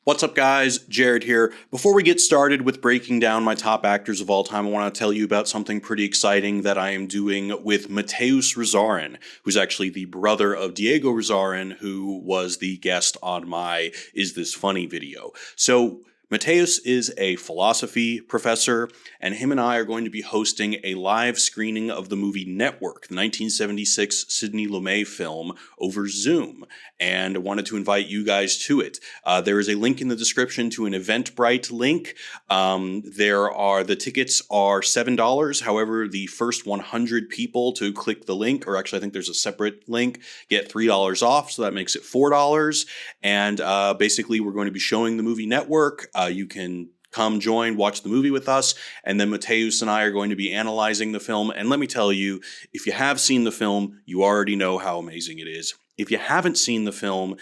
What's up, guys? Jared here. Before we get started with breaking down my top actors of all time, I want to tell you about something pretty exciting that I am doing with Mateusz Rizzarin, who's actually the brother of Diego Rizzarin, who was the guest on my Is This Funny video. So Mateusz is a philosophy professor, and him and I are going to be hosting a live screening of the movie Network, the 1976 Sidney Lumet film, over Zoom, and I wanted to invite you guys to it. There is a link in the description to an Eventbrite link. The tickets are $7. However, the first 100 people to click the link, or actually I think there's a separate link, get $3 off, so that makes it $4. And basically we're going to be showing the movie Network. You can come join, watch the movie with us, and then Mateusz and I are going to be analyzing the film. And let me tell you, if you have seen the film, you already know how amazing it is. If you haven't seen the film,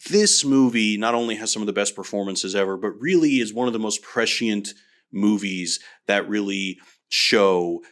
this movie not only has some of the best performances ever, but really is one of the most prescient movies that really show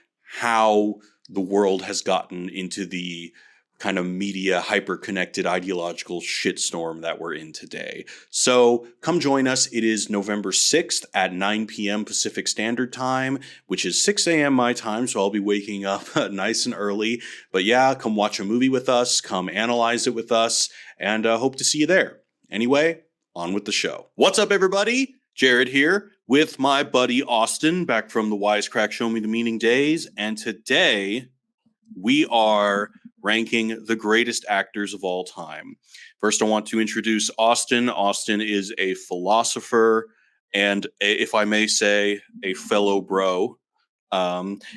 how the world has gotten into the kind of media hyper-connected ideological shitstorm that we're in today. So come join us. It is November 6th at 9 p.m. Pacific Standard Time, which is 6 a.m. my time, so I'll be waking up nice and early. But yeah, come watch a movie with us, come analyze it with us, and hope to see you there. Anyway, on with the show. What's up, everybody? Jared here with my buddy Austin, back from the Wisecrack Show Me the Meaning days, and today we are ranking the greatest actors of all time. First, I want to introduce Austin. Austin is a philosopher and, if I may say, a fellow bro.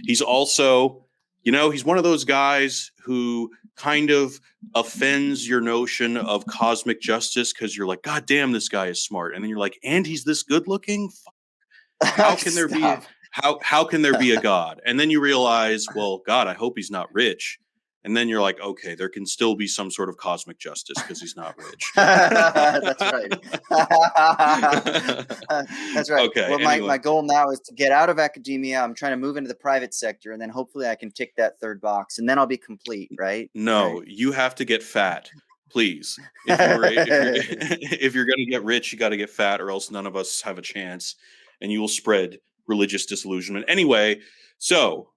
He's also, he's one of those guys who kind of offends your notion of cosmic justice because you're like, God damn, this guy is smart. And then you're like, and he's this good looking? How can there be how can there be a God? And then you realize, well, God, I hope he's not rich. And then you're like, okay, there can still be some sort of cosmic justice because he's not rich. That's right. That's right. Okay, well, anyway. my goal now is to get out of academia. I'm trying to move into the private sector, and then hopefully I can tick that third box, and then I'll be complete, right? No, right. You have to get fat, please. If you're going to get rich, you got to get fat, or else none of us have a chance, and you will spread religious disillusionment. Anyway, so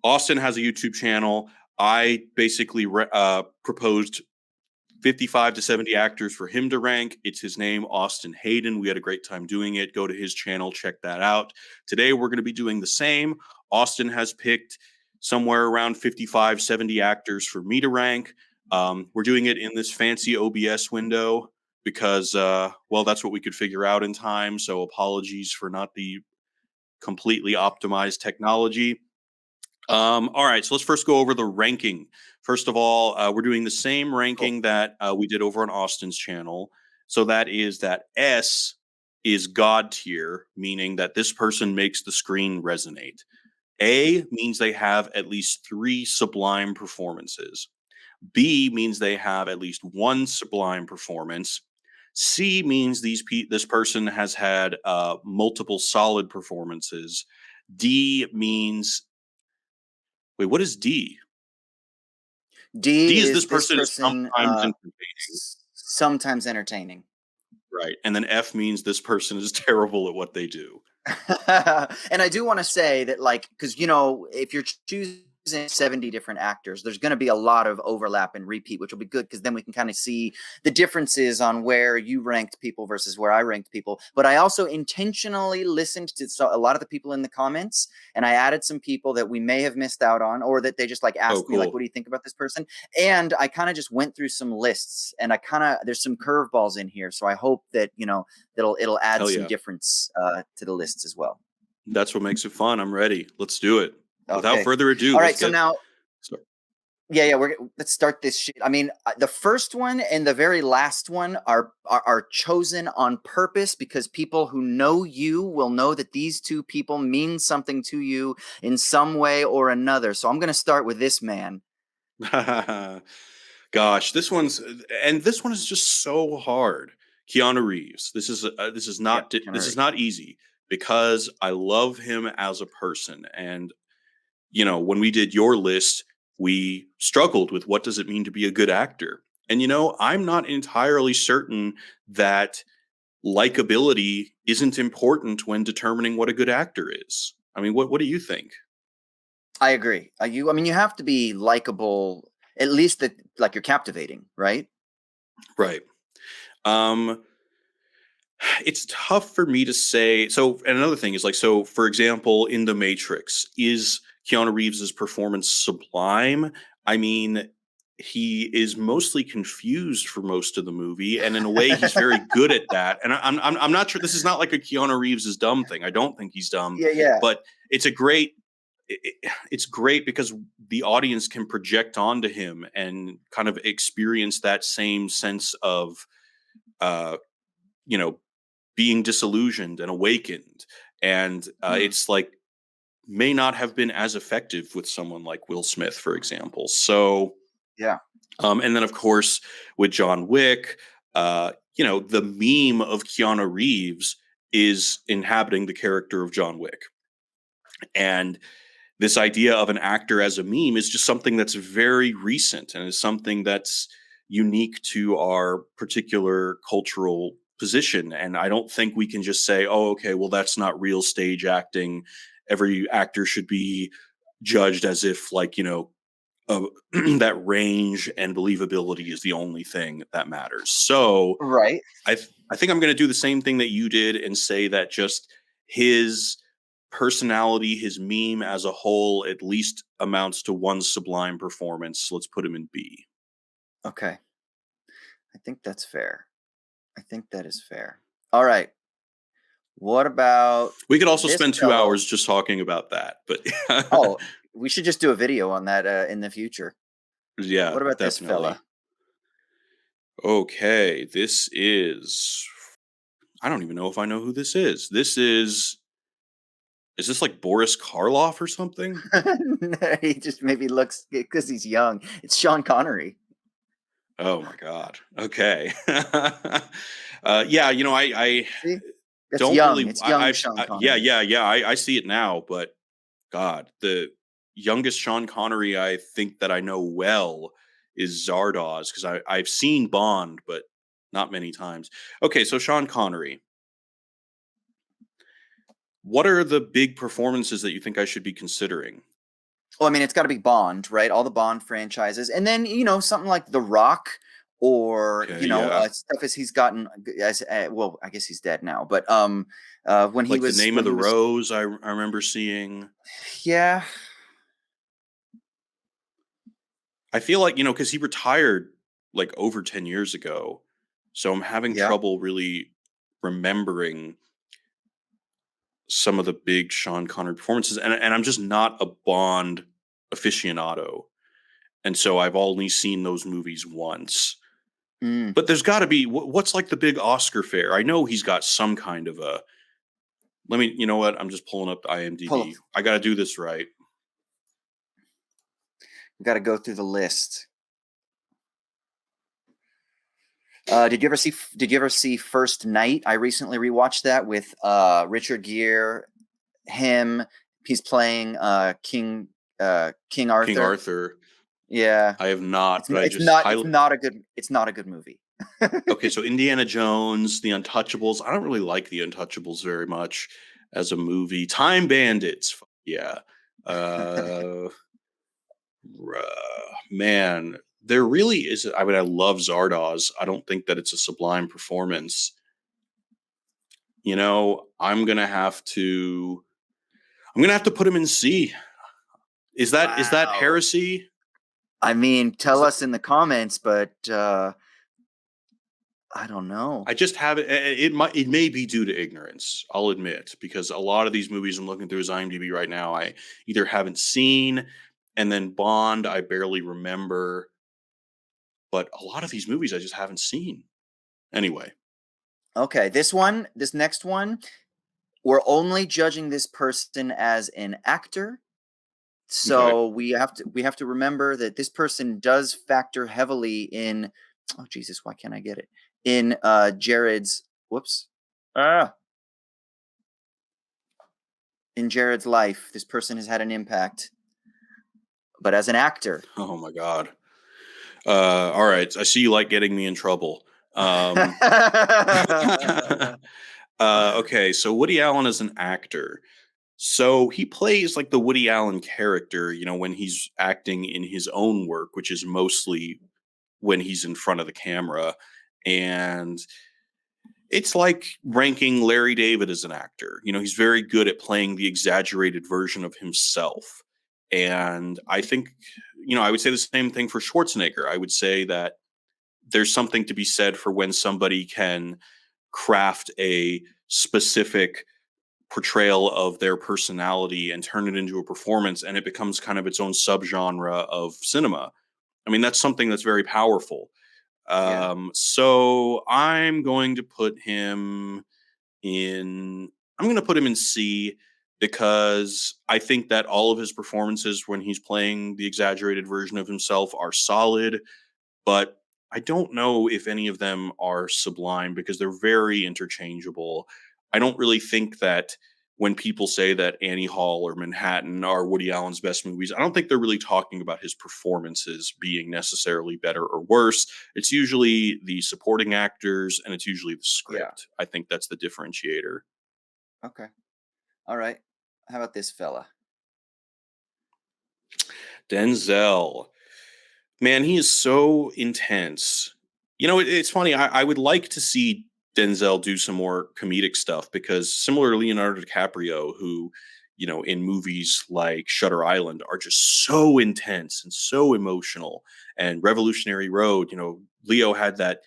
Austin has a YouTube channel. I basically proposed 55 to 70 actors for him to rank. It's his name, Austin Hayden. We had a great time doing it. Go to his channel, check that out. Today, we're going to be doing the same. Austin has picked somewhere around 55, 70 actors for me to rank. We're doing it in this fancy OBS window because, that's what we could figure out in time. So apologies for not the completely optimized technology. All right, so let's first go over the ranking. First of all, we're doing the same ranking that we did over on Austin's channel. So that is that S is God tier, meaning that this person makes the screen resonate. A means they have at least 3 sublime performances. B means they have at least 1 sublime performance. C means this person has had multiple solid performances. D means... Wait, what is D? D is this person is sometimes entertaining. Right. And then F means this person is terrible at what they do. And I do want to say that, because, if you're choosing 70 different actors, there's going to be a lot of overlap and repeat, which will be good because then we can kind of see the differences on where you ranked people versus where I ranked people. But I also intentionally listened to a lot of the people in the comments, and I added some people that we may have missed out on, or that they just asked me, what do you think about this person? And I kind of just went through some lists, and there's some curveballs in here. So I hope that, it'll add some difference to the lists as well. That's what makes it fun. I'm ready. Let's do it. Okay. Without further ado. All right. So now, let's start this shit. I mean, the first one and the very last one are chosen on purpose because people who know you will know that these two people mean something to you in some way or another. So I'm going to start with this man. Gosh, this one is just so hard. Keanu Reeves. This is not easy because I love him as a person. And when we did your list, we struggled with what does it mean to be a good actor. And, I'm not entirely certain that likability isn't important when determining what a good actor is. I mean, what do you think? I agree. I mean, you have to be likable, at least that like you're captivating, right? Right. Um, it's tough for me to say. So, and another thing is like, so for example, in The Matrix, is Keanu Reeves's performance sublime? I mean, he is mostly confused for most of the movie, and in a way, he's very good at that. And I'm not sure. This is not like a Keanu Reeves is dumb thing. I don't think he's dumb, Yeah, yeah. but it's a great. It's great because the audience can project onto him and kind of experience that same sense of, uh, you know, being disillusioned and awakened. And Mm, it's like may not have been as effective with someone like Will Smith, for example. So, yeah. and then of course with John Wick, the meme of Keanu Reeves is inhabiting the character of John Wick. And this idea of an actor as a meme is just something that's very recent and is something that's unique to our particular cultural position. And I don't think we can just say, oh, okay, well, that's not real stage acting. Every actor should be judged as if, like, that range and believability is the only thing that matters. So Right. I think I'm going to do the same thing that you did and say that just his personality, his meme as a whole, at least amounts to one sublime performance. Let's put him in B. Okay. I think that's fair. I think that is fair. All right. What about We could also this spend 2 hours fellow? just talking about that, but Oh, we should just do a video on that in the future. yeah, What about this definitely. fella? Okay, this is. I don't even know if I know who this is. Is this like Boris Karloff or something? He just maybe looks because he's young. It's Sean Connery. Oh my god. Okay. Yeah, I See, that's don't young. really. It's young Sean Yeah, Connery. yeah, yeah. I see it now, but God, the youngest Sean Connery I think that I know well is Zardoz because I've seen Bond, but not many times. Okay, so Sean Connery. What are the big performances that you think I should be considering? Well, I mean, it's got to be Bond, right? All the Bond franchises, and then something like The Rock, or Okay, yeah. stuff as he's gotten as well. I guess he's dead now, but when he Like The was Name of the Rose, I remember seeing. yeah, I feel like, because he retired like over 10 years ago. So I'm having yeah. trouble really remembering some of the big Sean Connery performances. And I'm just not a Bond aficionado. And so I've only seen those movies once. Mm. But there's got to be, what's like the big Oscar fair? I know he's got some kind of a. Let me, you know what? I'm just pulling up the Pull. IMDb. I got to do this right. We got to go through the list. Did you ever see First Night? I recently rewatched that with Richard Gere. Him, he's playing King King Arthur. Arthur. Yeah, I have not, it's but I it's just not it's highly. not a good it's not a good movie. Okay, so Indiana Jones, The Untouchables. I don't really like The Untouchables very much as a movie. Time Bandits. Yeah. Uh, man, there really is. I mean, I love Zardoz. I don't think that it's a sublime performance. I'm gonna have to. I'm gonna have to put him in C. Is that Wow. heresy? I mean, Is tell it? us in the comments, but I don't know. I just have it. It may be due to ignorance. I'll admit, because a lot of these movies I'm looking through his IMDb right now, I either haven't seen, and then Bond I barely remember. But a lot of these movies I just haven't seen. Anyway, Okay, this next one, we're only judging this person as an actor. okay. So we have to remember that this person does factor heavily in, oh Jesus, why can't I get it? In Jared's whoops. Ah, in Jared's life, this person has had an impact. But as an actor, Oh my god. All right. I see you like getting me in trouble. Um, okay, so Woody Allen is an actor. So he plays like the Woody Allen character, when he's acting in his own work, which is mostly when he's in front of the camera. And it's like ranking Larry David as an actor. He's very good at playing the exaggerated version of himself. And I think, I would say the same thing for Schwarzenegger. I would say that there's something to be said for when somebody can craft a specific portrayal of their personality and turn it into a performance, and it becomes kind of its own subgenre of cinema. I mean, that's something that's very powerful. Yeah. So in I'm going to put him in C, because I think that all of his performances when he's playing the exaggerated version of himself are solid, but I don't know if any of them are sublime because they're very interchangeable. I don't really think that when people say that Annie Hall or Manhattan are Woody Allen's best movies, I don't think they're really talking about his performances being necessarily better or worse. It's usually the supporting actors and it's usually the Yeah. script. I think that's the differentiator. Okay. All right. How about this fella? Denzel. Man, he is so intense. It's funny. I would like to see Denzel do some more comedic stuff because similar to Leonardo DiCaprio, who, in movies like Shutter Island are just so intense and so emotional, and Revolutionary Road, Leo had that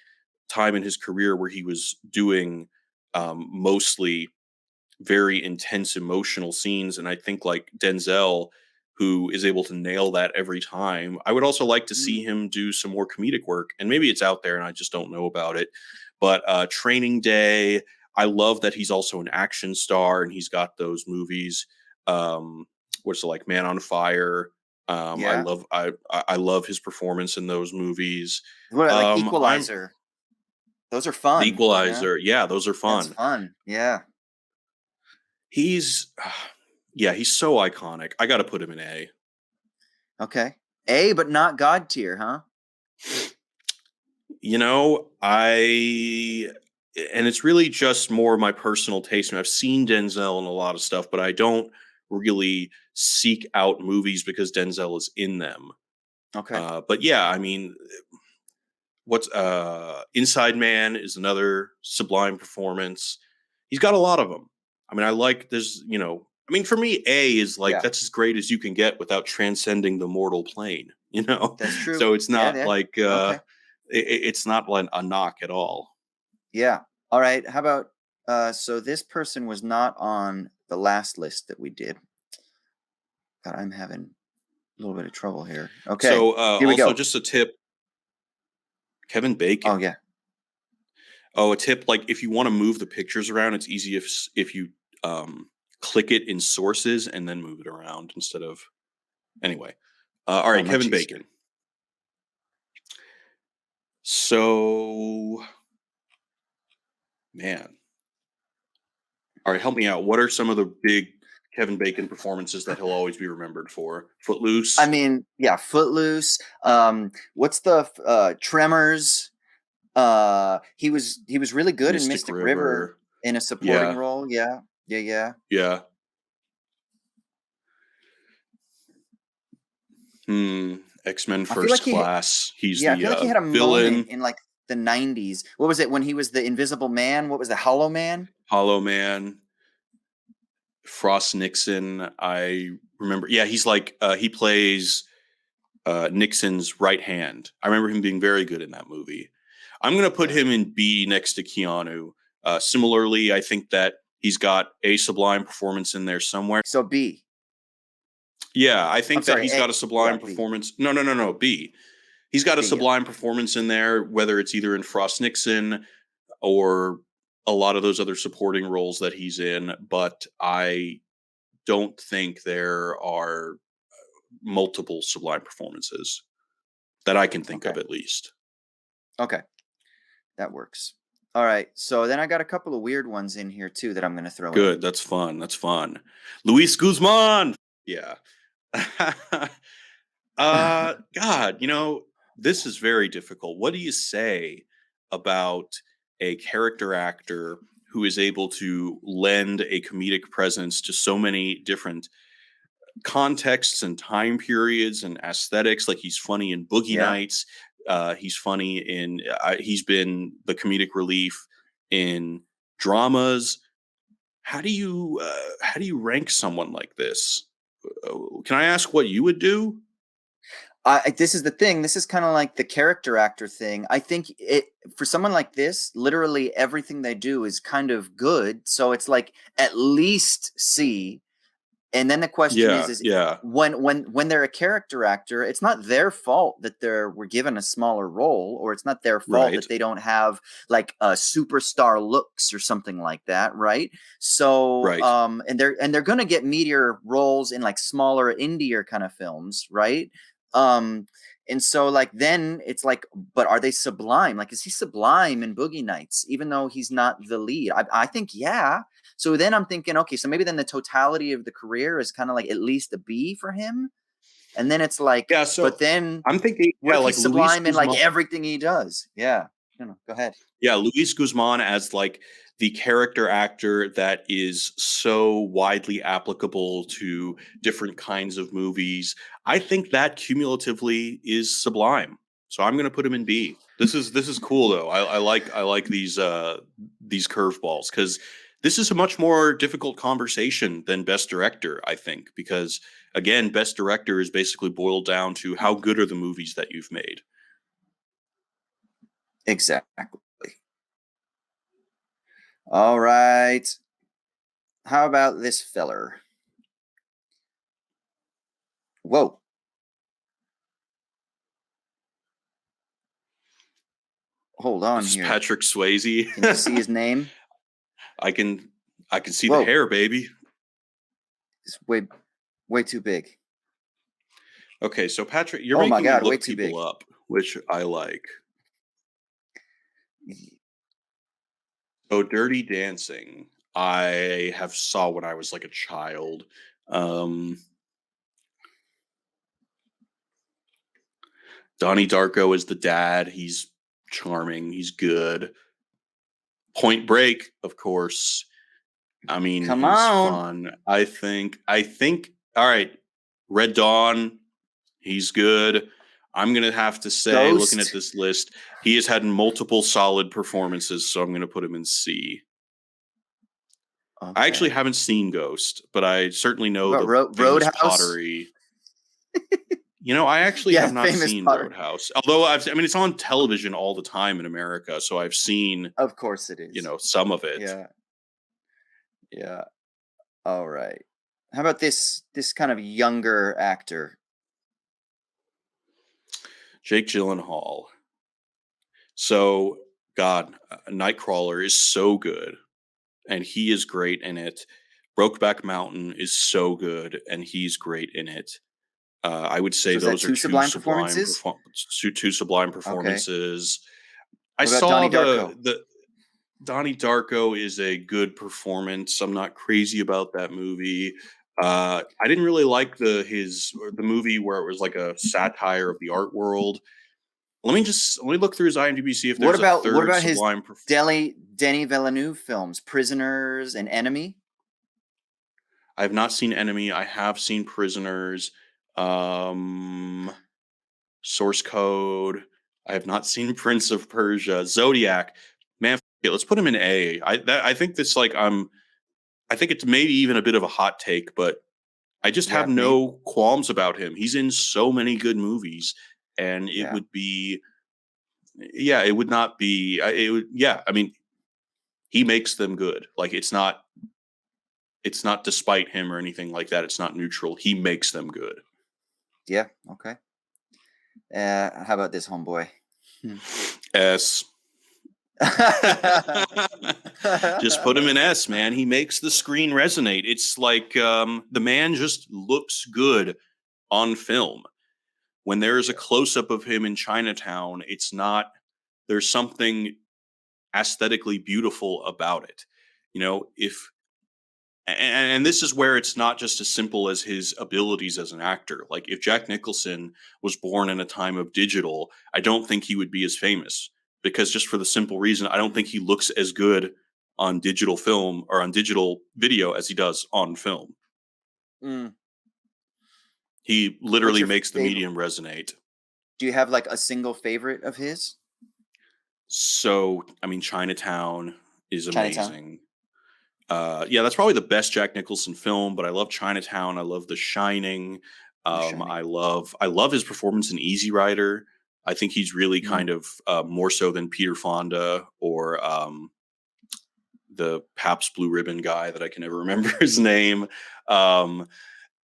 time in his career where he was doing mostly very intense emotional scenes, and I think like Denzel, who is able to nail that every time. I would also like to Mm, see him do some more comedic work, and maybe it's out there and I just don't know about it. But Training Day, I love that he's also an action star and he's got those movies. What's it like, Man on Fire? I yeah. love I love his performance in those movies. What like I'm Equalizer? Those are The fun. Yeah. Equalizer. Yeah, those are That's fun. fun. Yeah. He's yeah, he's so iconic. I got to put him in A. Okay. A, but not God tier, huh? I and it's really just more my personal taste. I've seen Denzel in a lot of stuff, but I don't really seek out movies because Denzel is in them. Okay. But yeah, I mean, what's Inside Man is another sublime performance. He's got a lot of them. I mean, I like there's, I mean, for me, A is like Yeah. that's as great as you can get without transcending the mortal plane. That's true. So it's Yeah, not yeah. like Okay. it's not like a knock at all. Yeah. All right. How about so this person was not on the last list that we did. God, I'm having a little bit of trouble here. Okay. So Here we also go. just a tip, Kevin Oh Bacon. yeah. Oh, a tip, like if you want to move the pictures around, it's easy if you um click it in sources and then move it around instead of anyway. All Oh, right, much Kevin easier. Bacon. So, man. All right, help me out. What are some of the big Kevin Bacon performances that he'll always be remembered for? I Footloose, mean, yeah, Footloose. What's the Tremors? He was really good in Mystic Mystic River River. in a supporting Yeah, role. Yeah. Yeah, yeah. yeah. X-Men I feel like First Class. He's yeah, I the feel like he had a moment villain. in like the 90s. What was it when he was the Invisible Man? What was the Hollow Man? Hollow Man. Frost Nixon. I remember. Yeah, he's like he plays Nixon's right hand. I remember him being very good in that movie. I'm going to put Okay. him in B next to Keanu. Similarly, I think that he's got a sublime performance in there somewhere. So B. Yeah, I I'm think that sorry, he's A. got a Yeah, sublime B. performance. No, no, no, no. B. He's got a B, yeah. sublime performance in there, whether it's either in Frost Nixon or a lot of those other supporting roles that he's in. But I don't think there are multiple sublime performances that I can think Okay. of, at least. Okay. That works. All right. So then I got a couple of weird ones in here too that I'm going to throw in. Good. That's fun. That's fun. Luis Guzman. Yeah. God, this is very difficult. What do you say about a character actor who is able to lend a comedic presence to so many different contexts and time periods and aesthetics. Like he's funny in Boogie Yeah. Nights. He's funny in. He's been the comedic relief in dramas. How do you rank someone like this? Can I ask what you would do? This is the thing. This is kind of like the character actor thing. I think for someone like this, literally everything they do is kind of good. So it's like at least C. And then the question Yeah, is yeah, when they're a character actor, it's not their fault that were given a smaller role, or it's not their fault right. that they don't have like superstar looks or something like that, right? So Right. and they're gonna get meteor roles in like smaller indier kind of films, right? Um and so like then it's like, but are they sublime? Like, is he sublime in Boogie Nights, even though he's not the lead? I think yeah. So then I'm thinking, okay, so maybe then the totality of the career is kind of like at least a B for him. And then it's like, Yeah, but so then I'm thinking, what yeah, if like he's Luis sublime in like Guzman. everything he does? Yeah. Go ahead. Yeah, Luis Guzman as like the character actor that is so widely applicable to different kinds of movies. I think that cumulatively is sublime. So I'm going to put him in B. This is cool though. I like these curveballs because this is a much more difficult conversation than best director. I think because again, best director is basically boiled down to how good are the movies that you've made. Exactly. All right. How about this feller? Whoa. Hold on This is here. Patrick Swayze. Can you see his name? I can see the Whoa. hair, baby. It's way too big. Okay, so Patrick, you're Oh my making me God, way look too people big. up, which I like. So Dirty Dancing, I have saw when I was like a child. Um Donnie Darko is the dad. He's charming. He's good. Point Break, of course. I mean, Come he's on. fun. I think all right. Red Dawn, he's good. I'm going to have to say, looking at Ghost. this list, he has had multiple solid performances, so I'm going to put him in C. I actually Okay. haven't seen Ghost, but I certainly know What the about famous Roadhouse? pottery. I actually Yeah, have not famous seen potter. Roadhouse. Although I mean, it's on television all the time in America, so I've seen, Of course it is. some of it. Yeah. Yeah. All right. How about this kind of younger actor? Jake Gyllenhaal. So, God, Nightcrawler is so good, and he is great in it. Brokeback Mountain is so good, and he's great in it. I would say So is that those are two sublime performances? two sublime Okay. performances. I What about saw Donnie Darko? the Donnie Darko is a good performance. I'm not crazy about that movie. I didn't really like the movie where it was like a satire of the art world. Let me look through his IMDb, see if there's a What third about his sublime. Denis Villeneuve films, Prisoners and Enemy? I have not seen Enemy. I have seen Prisoners. Um, Source Code. I have not seen Prince of Persia. Zodiac. Man, let's put him in A. I think this like I think it's maybe even a bit of a hot take, but I just Yeah, have maybe. no qualms about him. He's in so many good movies, and it Yeah. would be, yeah, it would not be, it would, yeah. I mean, he makes them good. Like it's not despite him or anything like that. It's not neutral. He makes them good. Yeah. Okay. How about this homeboy? S. Just put him in S, man. He makes the screen resonate. It's like the man just looks good on film. When there's a close up of him in Chinatown, it's not, there's something aesthetically beautiful about it. If, and this is where it's not just as simple as his abilities as an actor. Like if Jack Nicholson was born in a time of digital, I don't think he would be as famous. because just for the simple reason, I don't think he looks as good on digital film or on digital video as he does on film. Mm. He What's literally your makes the favorite? medium resonate. Do you have like a single favorite of his? So, I mean, Chinatown is Chinatown. amazing. Yeah, that's probably the best Jack Nicholson film, but I love Chinatown. I love The Shining. The Shining. I love his performance in Easy Rider. I think he's really Mm. kind of more so than Peter Fonda or the Pabst Blue Ribbon guy that I can never remember his name. Um,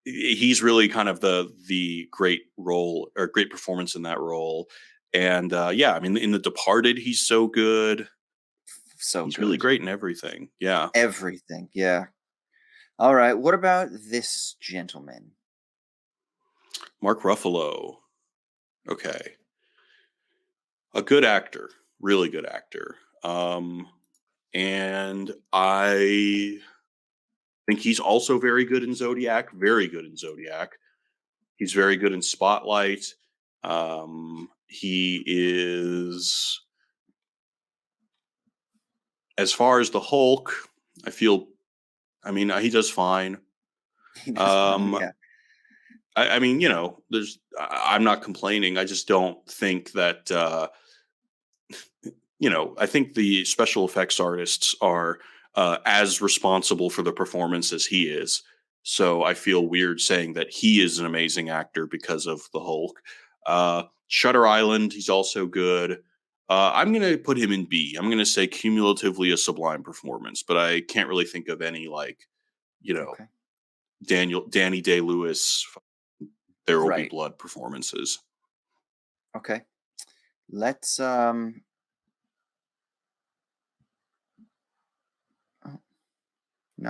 he's really kind of the great role or great performance in that role. And yeah, I mean, in The Departed, he's so good. So He's really good. great in everything. Yeah. Everything. Yeah. All right. What about this gentleman? Mark Ruffalo. Okay. A good actor. Really good actor. And I think he's also very good in Zodiac. Very good in Zodiac. He's very good in Spotlight. He is, as far as the Hulk, I mean, he does fine. He does fine. Um, Yeah. I mean, you know, I'm not complaining. I just don't think that, you know, I think the special effects artists are as responsible for the performance as he is. So I feel weird saying that he is an amazing actor because of the Hulk. Shutter Island, he's also good. I'm going to put him in B. I'm going to say cumulatively a sublime performance, but I can't really think of any like, you know, Okay. Danny Day-Lewis, There Will Be Right. Blood performances. Okay. Let's now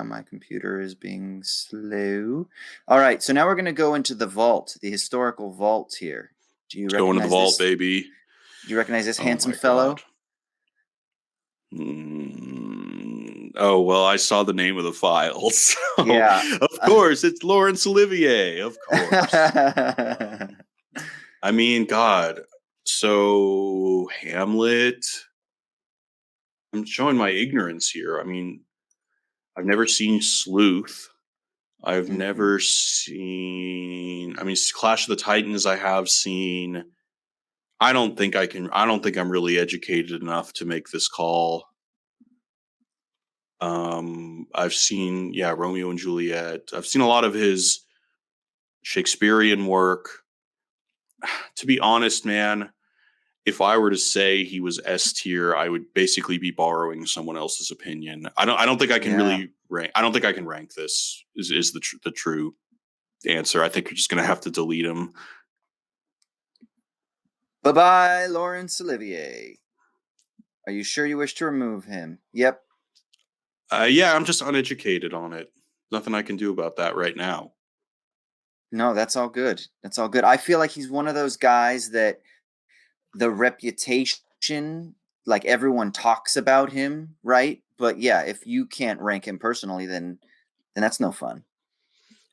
my computer is being slow. All right, so now we're going to go into the vault, the historical vault here. Do you Let's go into the recognize vault, this? baby. Do you recognize this Oh handsome my fellow? God. Oh, well, I saw the name of the file. So, Yeah. of course, it's Laurence Olivier. Of course. I mean, God. So, Hamlet. I'm showing my ignorance here. I mean, I've never seen Sleuth. I've Mhm. never seen. I mean, Clash of the Titans, I have seen. I don't think I'm really educated enough to make this call. I've seen, yeah, Romeo and Juliet. I've seen a lot of his Shakespearean work. To be honest, man, if I were to say he was S tier, I would basically be borrowing someone else's opinion. I don't think I can Yeah. really rank. I don't think I can rank this. Is the true answer? I think you're just gonna have to delete him. Bye-bye, Laurence Olivier. Are you sure you wish to remove him? Yep. Yeah, I'm just uneducated on it. Nothing I can do about that right now. No, that's all good. That's all good. I feel like he's one of those guys that the reputation, like everyone talks about him, right? But yeah, if you can't rank him personally, then that's no fun.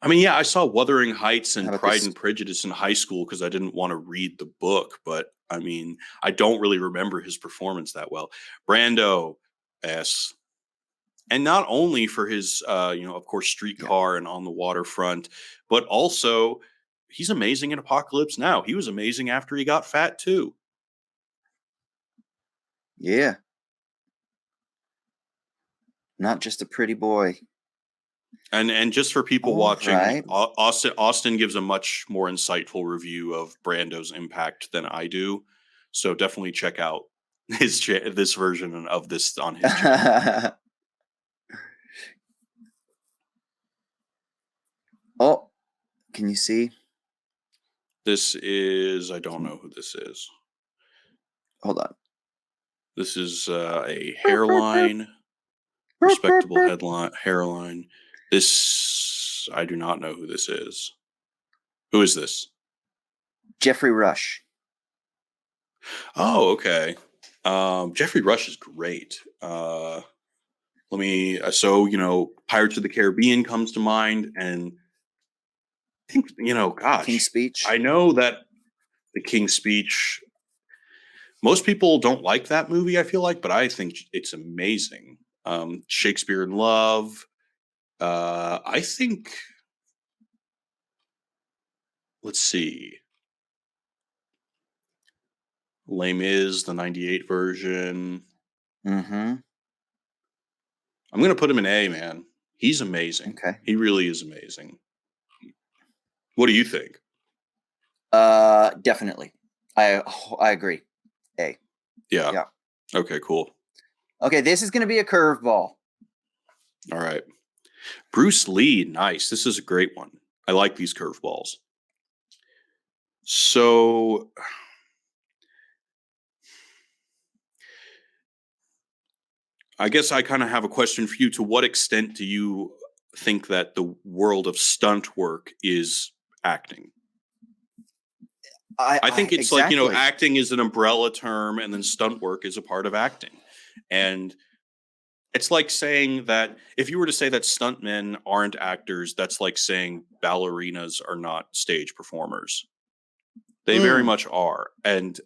I mean, yeah, I saw Wuthering Heights How and about Pride this? and Prejudice in high school because I didn't want to read the book, but I mean, I don't really remember his performance that well. Brando, S. And not only for his, you know, of course, Yeah. Streetcar and On the Waterfront, but also he's amazing in Apocalypse Now. He was amazing after he got fat too. Yeah. Not just a pretty boy. And just for people All watching, right. Austin gives a much more insightful review of Brando's impact than I do. So definitely check out this version of this on his channel. Oh, can you see? This is, I don't know who this is. Hold on. This is a hairline, respectable hairline. This, I do not know who this is. Who is this? Jeffrey Rush. Oh, okay. Jeffrey Rush is great. Let me, so, you know, Pirates of the Caribbean comes to mind, and I think, you know, gosh, King's Speech. I know that the King's Speech, Most people don't like that movie, I feel like, but I think it's amazing. Shakespeare in Love. I think, let's see. Les Mis, the 98 version. Mm-hmm. I'm going to put him in A, man. He's amazing. Okay. He really is amazing. What do you think? Definitely. I agree. A. Yeah. Yeah. Okay, cool. Okay, this is going to be a curveball. All right. Bruce Lee, nice. This is a great one. I like these curveballs. So, I guess I kind of have a question for you. To what extent do you think that the world of stunt work is acting? I think it's exactly. like, acting is an umbrella term, and then stunt work is a part of acting. And it's like saying that if you were to say that stuntmen aren't actors, that's like saying ballerinas are not stage performers. They very much are. And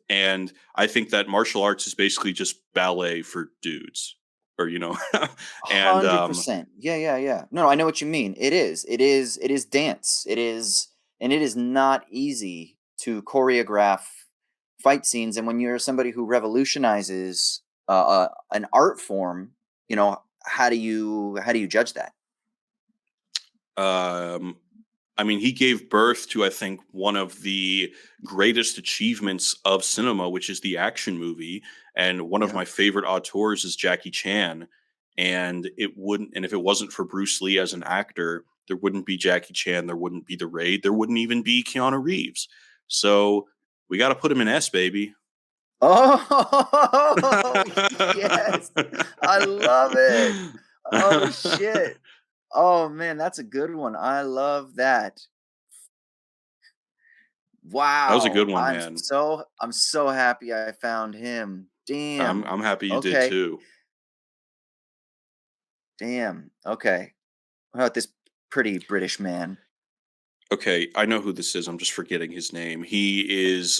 I think that martial arts is basically just ballet for dudes. Or, and 100%. Yeah. No, I know what you mean. It is dance. It is not easy to choreograph fight scenes. And when you're somebody who revolutionizes an art form, how do you judge that? I mean, he gave birth to, I think, one of the greatest achievements of cinema, which is the action movie. And one of my favorite auteurs is Jackie Chan. And if it wasn't for Bruce Lee as an actor, there wouldn't be Jackie Chan, there wouldn't be The Raid, there wouldn't even be Keanu Reeves. So we got to put him in S, baby. Oh, yes. I love it. Oh, shit. Oh, man, that's a good one. I love that. Wow. That was a good one, I'm man. so happy I found him. Damn. I'm happy you did Okay. too. Damn. Okay. What about this pretty British man? Okay, I know who this is. I'm just forgetting his name. He is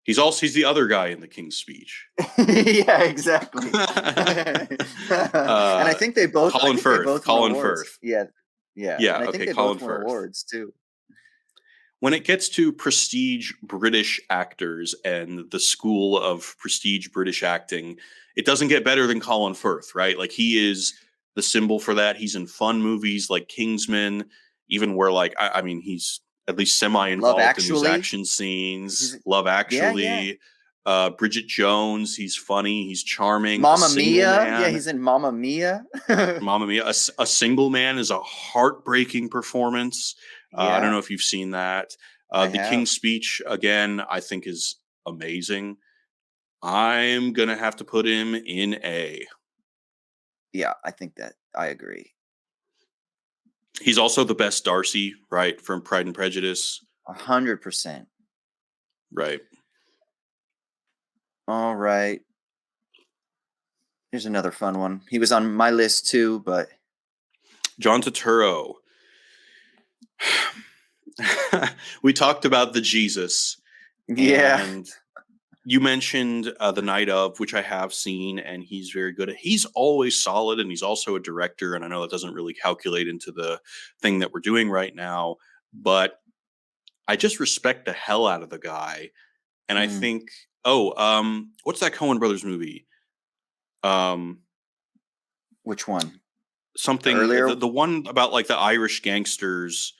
he's the other guy in the King's Speech. Yeah, exactly. And I think they both Colin Firth. Colin Firth. Yeah. And I think they Colin both won Firth. awards too. When it gets to prestige British actors and the school of prestige British acting, it doesn't get better than Colin Firth, right? Like, he is the symbol for that. He's in fun movies like Kingsman, even where, like, I mean, he's at least semi-involved in these action scenes. Love Actually. Yeah. Bridget Jones, he's funny, he's charming. Mamma Mia. Yeah, he's in Mamma Mia. Mamma Mia. A Single Man is a heartbreaking performance. I don't know if you've seen that. The King's Speech, again, I think is amazing. I'm going to have to put him in A. Yeah, I think that I agree. He's also the best Darcy, right, from Pride and Prejudice. 100%. Right. All right. Here's another fun one. He was on my list too, but John Turturro. We talked about the Jesus. Yeah. And you mentioned The Night Of, which I have seen, and he's very good. He's always solid, and he's also a director, and I know that doesn't really calculate into the thing that we're doing right now, but I just respect the hell out of the guy. And I think, what's that Coen Brothers movie? Which one? Something Earlier? the one about like the Irish gangsters.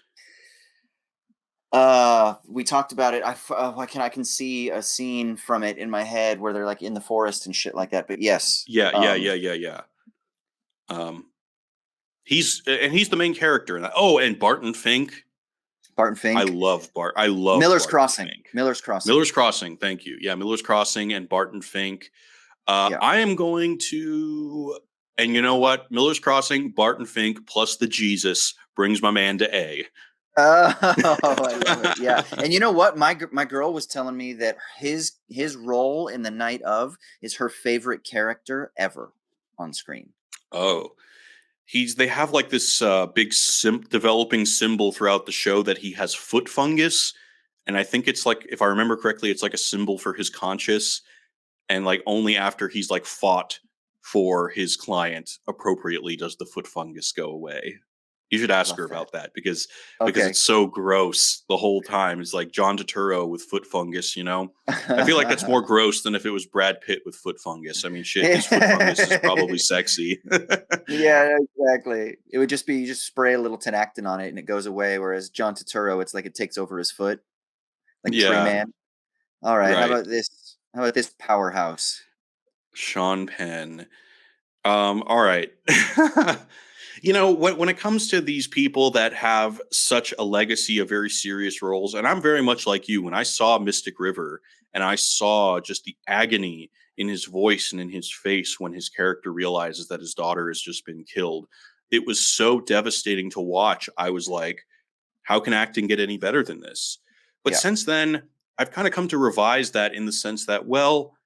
We talked about it. I can see a scene from it in my head where they're like in the forest and shit like that. But yes. Yeah. He's the main character in that. Oh, and Barton Fink. I love Miller's Barton Crossing. Fink. Miller's Crossing. Miller's Crossing. Thank you. Yeah, Miller's Crossing and Barton Fink. I am going to, and you know what? Miller's Crossing, Barton Fink, plus the Jesus brings my man to A. Oh, I love it. Yeah. And you know what? My girl was telling me that his role in The Night Of is her favorite character ever on screen. Oh. They have like this big developing symbol throughout the show that he has foot fungus, And I think it's like, if I remember correctly, it's like a symbol for his conscience. And like only after he's like fought for his client appropriately does the foot fungus go away. You should ask her Love that. about that because Okay. it's so gross the whole time. It's like John Turturro with foot fungus, you know? I feel like that's more gross than if it was Brad Pitt with foot fungus. I mean, shit, his foot fungus is probably sexy. Yeah, exactly. It would just be you just spray a little tenactin on it and it goes away. Whereas John Turturro, it's like it takes over his foot, like Tree Yeah, Man. All right, how right. about this? How about this powerhouse? Sean Penn. All right. When it comes to these people that have such a legacy of very serious roles, and I'm very much like you, when I saw Mystic River and I saw just the agony in his voice and in his face when his character realizes that his daughter has just been killed, it was so devastating to watch. I was like, how can acting get any better than this? But Yeah, since then, I've kind of come to revise that in the sense that, well,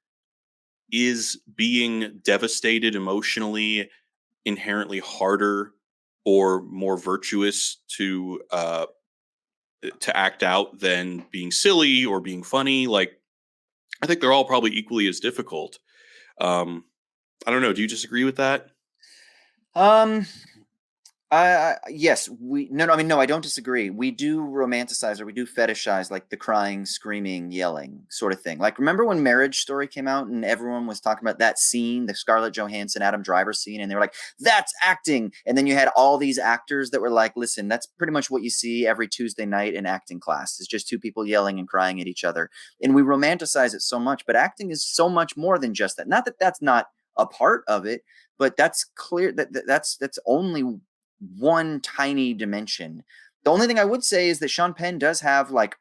is being devastated emotionally inherently harder or more virtuous to act out than being silly or being funny? Like, I think they're all probably equally as difficult. Um, I don't know. Do you disagree with that? Um, yes, we no, no, I mean, no, I don't disagree. We do romanticize or we do fetishize like the crying, screaming, yelling sort of thing. Like, remember when Marriage Story came out and everyone was talking about that scene, the Scarlett Johansson, Adam Driver scene, and they were like, "That's acting." And then you had all these actors that were like, "Listen, that's pretty much what you see every Tuesday night in acting class. It's just two people yelling and crying at each other." And we romanticize it so much, but acting is so much more than just that. Not that that's not a part of it, but that's clear that's only one tiny dimension. The only thing I would say is that Sean Penn does have like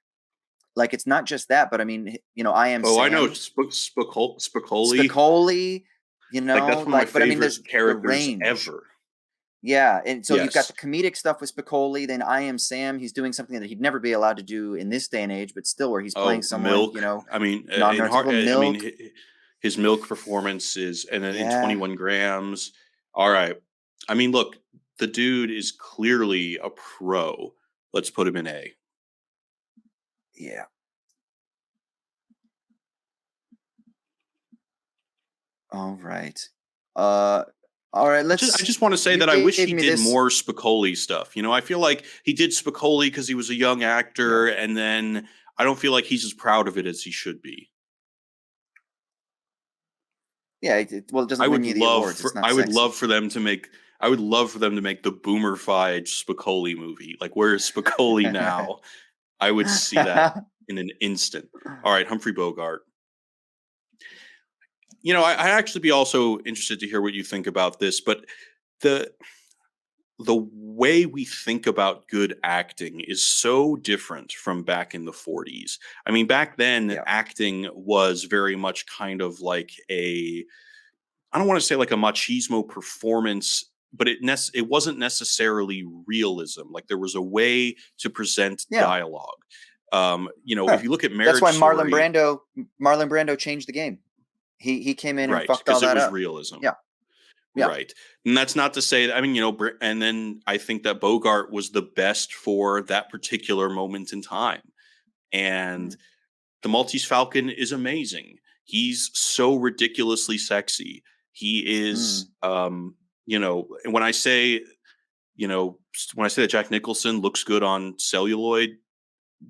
it's not just that, but I mean, I am Oh, I know Sam, Spicoli. Spicoli, Like that's one of my like, but I mean, favorite there's the characters range. ever. Yeah, and so you've got Yes. the comedic stuff with Spicoli. Then I am Sam. He's doing something that he'd never be allowed to do in this day and age, but still, where he's playing Oh, someone, Milk. I mean, in heart. non-neurotypical I mean, milk. his Milk performance is, and then in Yeah, 21 grams. All right. I mean, look, the dude is clearly a pro. Let's put him in A. yeah. All right. Uh, all right. I just want to say You that I wish gave he me did this. more Spicoli stuff. I feel like he did Spicoli because he was a young Yeah. actor, and then I don't feel like he's as proud of it as he should be. Yeah, well, it doesn't win you the awards. It's not I would love sexy. for them to make I would love for them to make the boomerfied Spicoli movie. Like, where is Spicoli now? I would see that in an instant. All right, Humphrey Bogart. I actually be also interested to hear what you think about this, but the the way we think about good acting is so different from back in the 40s. I mean, back then, Yeah. acting was very much kind of like I don't want to say like a machismo performance, but it wasn't necessarily realism. Like there was a way to present Yeah. dialogue. Huh. If you look at That's why Marriage Story, Marlon Brando changed the game. He came in and right? fucked all Because it that was up. realism. Yeah. Yeah. Right. And that's not to say that, I mean, and then I think that Bogart was the best for that particular moment in time. And Mm. the Maltese Falcon is amazing. He's so ridiculously sexy. He is, Mm. and when I say that Jack Nicholson looks good on celluloid,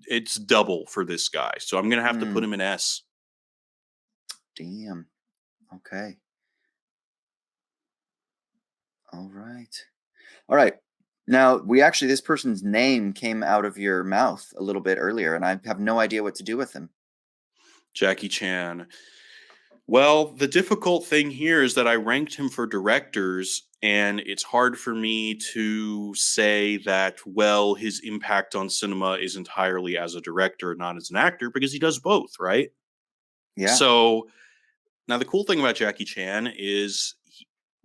it's double for this guy. So I'm going to have to put Mm. him in S. Damn. Okay. All right. All right. Now, this person's name came out of your mouth a little bit earlier, and I have no idea what to do with him. Jackie Chan. Well, the difficult thing here is that I ranked him for directors, and it's hard for me to say that, well, his impact on cinema is entirely as a director, not as an actor, because he does both, right? Yeah. So now the cool thing about Jackie Chan is,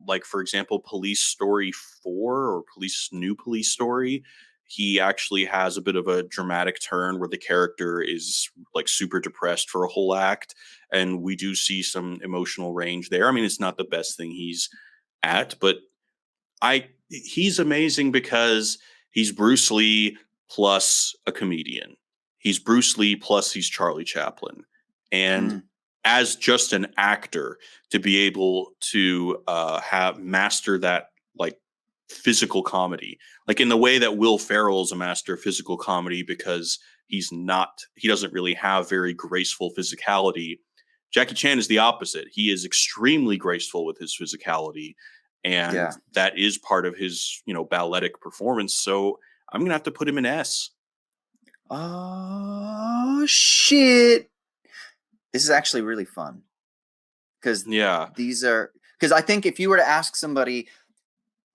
like, for example, Police Story 4 or New Police Story, he actually has a bit of a dramatic turn where the character is like super depressed for a whole act. And we do see some emotional range there. I mean, it's not the best thing he's at, but he's amazing because he's Bruce Lee plus a comedian. he's Bruce Lee plus he's Charlie Chaplin. And Mm. as just an actor, to be able to have master that like physical comedy, like in the way that Will Ferrell is a master of physical comedy because he doesn't really have very graceful physicality. Jackie Chan is the opposite. He is extremely graceful with his physicality, and Yeah. that is part of his, balletic performance. So I'm going to have to put him in S. Oh, shit. This is actually really fun. Because Yeah. because I think if you were to ask somebody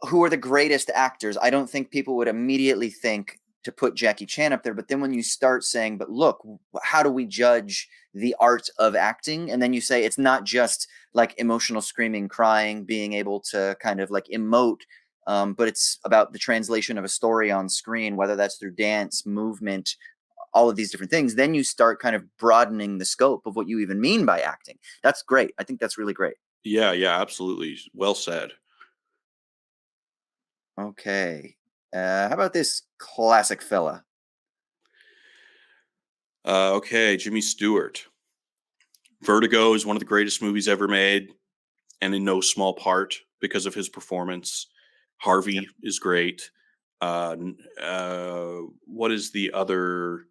who are the greatest actors, I don't think people would immediately think to put Jackie Chan up there. But then when you start saying, but look, how do we judge the art of acting? And then you say it's not just like emotional screaming, crying, being able to kind of like emote, but it's about the translation of a story on screen, whether that's through dance, movement, all of these different things. Then you start kind of broadening the scope of what you even mean by acting. That's great. I think that's really great. Yeah, absolutely. Well said. Okay. How about this classic fella? Okay, Jimmy Stewart. Vertigo is one of the greatest movies ever made, and in no small part because of his performance. Harvey is great. What is the other?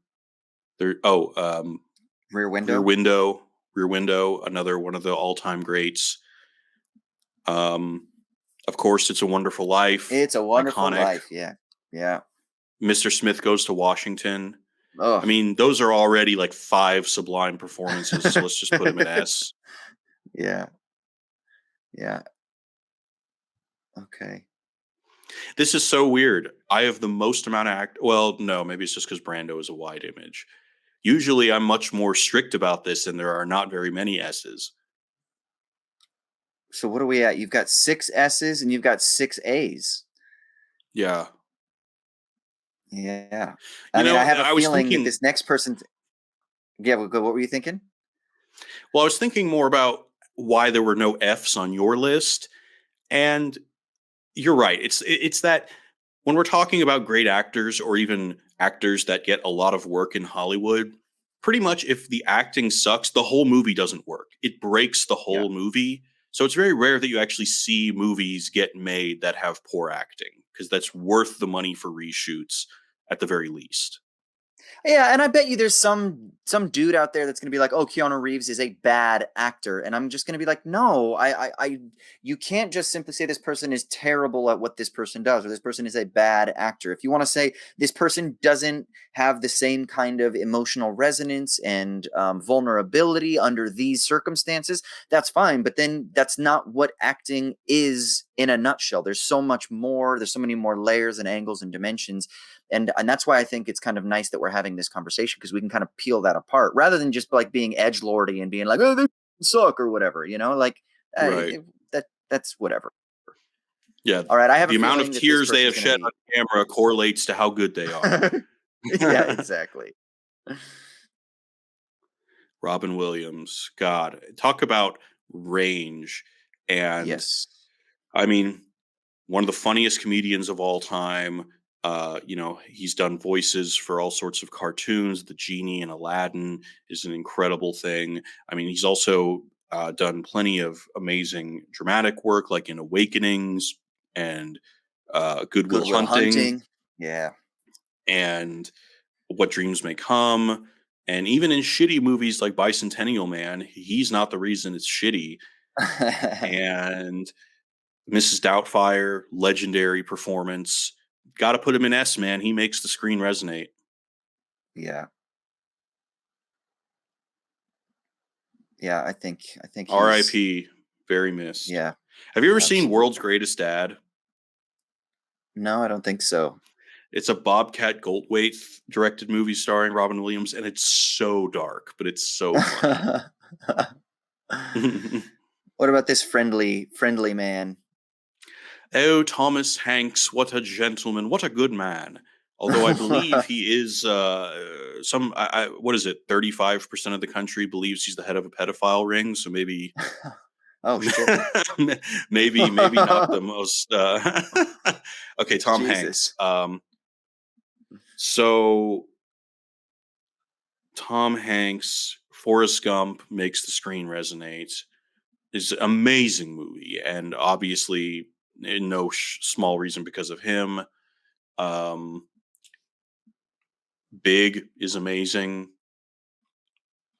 There. Oh, Rear Rear Window. Window. Rear Window, another one of the all-time greats. Of course, It's a Wonderful Life. It's a Wonderful Iconic. Life. Yeah. Mr. Smith Goes to Washington. Oh, I mean, those are already like 5 sublime performances, so let's just put them in S. Yeah. Okay. This is so weird. I have the most amount of well, no, maybe it's just because Brando is a wide image. Usually I'm much more strict about this, and there are not very many S's. So what are we at? You've got 6 S's and you've got 6 A's. Yeah. Yeah. I mean, I have a feeling that this next person. Yeah, what were you thinking? Well, I was thinking more about why there were no F's on your list, and you're right. It's that when we're talking about great actors or even actors that get a lot of work in Hollywood, pretty much if the acting sucks, the whole movie doesn't work. It breaks the whole movie. So it's very rare that you actually see movies get made that have poor acting, because that's worth the money for reshoots at the very least. Yeah, and I bet you there's some dude out there that's going to be like, "Oh, Keanu Reeves is a bad actor," and I'm just going to be like, "No, you can't just simply say this person is terrible at what this person does, or this person is a bad actor. If you want to say this person doesn't have the same kind of emotional resonance and vulnerability under these circumstances, that's fine. But then that's not what acting is in a nutshell. There's so much more. There's so many more layers and angles and dimensions." And that's why I think it's kind of nice that we're having this conversation, because we can kind of peel that apart rather than just like being edgelordy and being like, "Oh, they suck," or whatever, like Right. that's whatever. Yeah. All right, I have The a amount feeling of that this tears they have person's shed going on camera correlates to how good they are. to be. Yeah, exactly. Robin Williams. God, talk about range. And Yes. I mean, one of the funniest comedians of all time. He's done voices for all sorts of cartoons. The Genie in Aladdin is an incredible thing. I mean, he's also done plenty of amazing dramatic work, like in Awakenings and Good Will Goodwill Hunting, Hunting. Yeah. and What Dreams May Come. And even in shitty movies like Bicentennial Man, he's not the reason it's shitty. And Mrs. Doubtfire, legendary performance. Got to put him in S, man. He makes the screen resonate. Yeah. Yeah, I think he's R.I.P. Very missed. Yeah. Have you ever seen Absolutely. World's Greatest Dad? No, I don't think so. It's a Bobcat Goldthwait directed movie starring Robin Williams, and it's so dark, but it's so funny. What about this friendly man? Oh, Thomas Hanks, what a gentleman, what a good man. Although I believe he is what is it? 35% of the country believes he's the head of a pedophile ring. So maybe, Oh shit. maybe not the most. Okay, Tom Jesus. Hanks. So Tom Hanks, Forrest Gump makes the screen resonate. It's an amazing movie, and obviously, in no small reason because of him. Um, Big is amazing.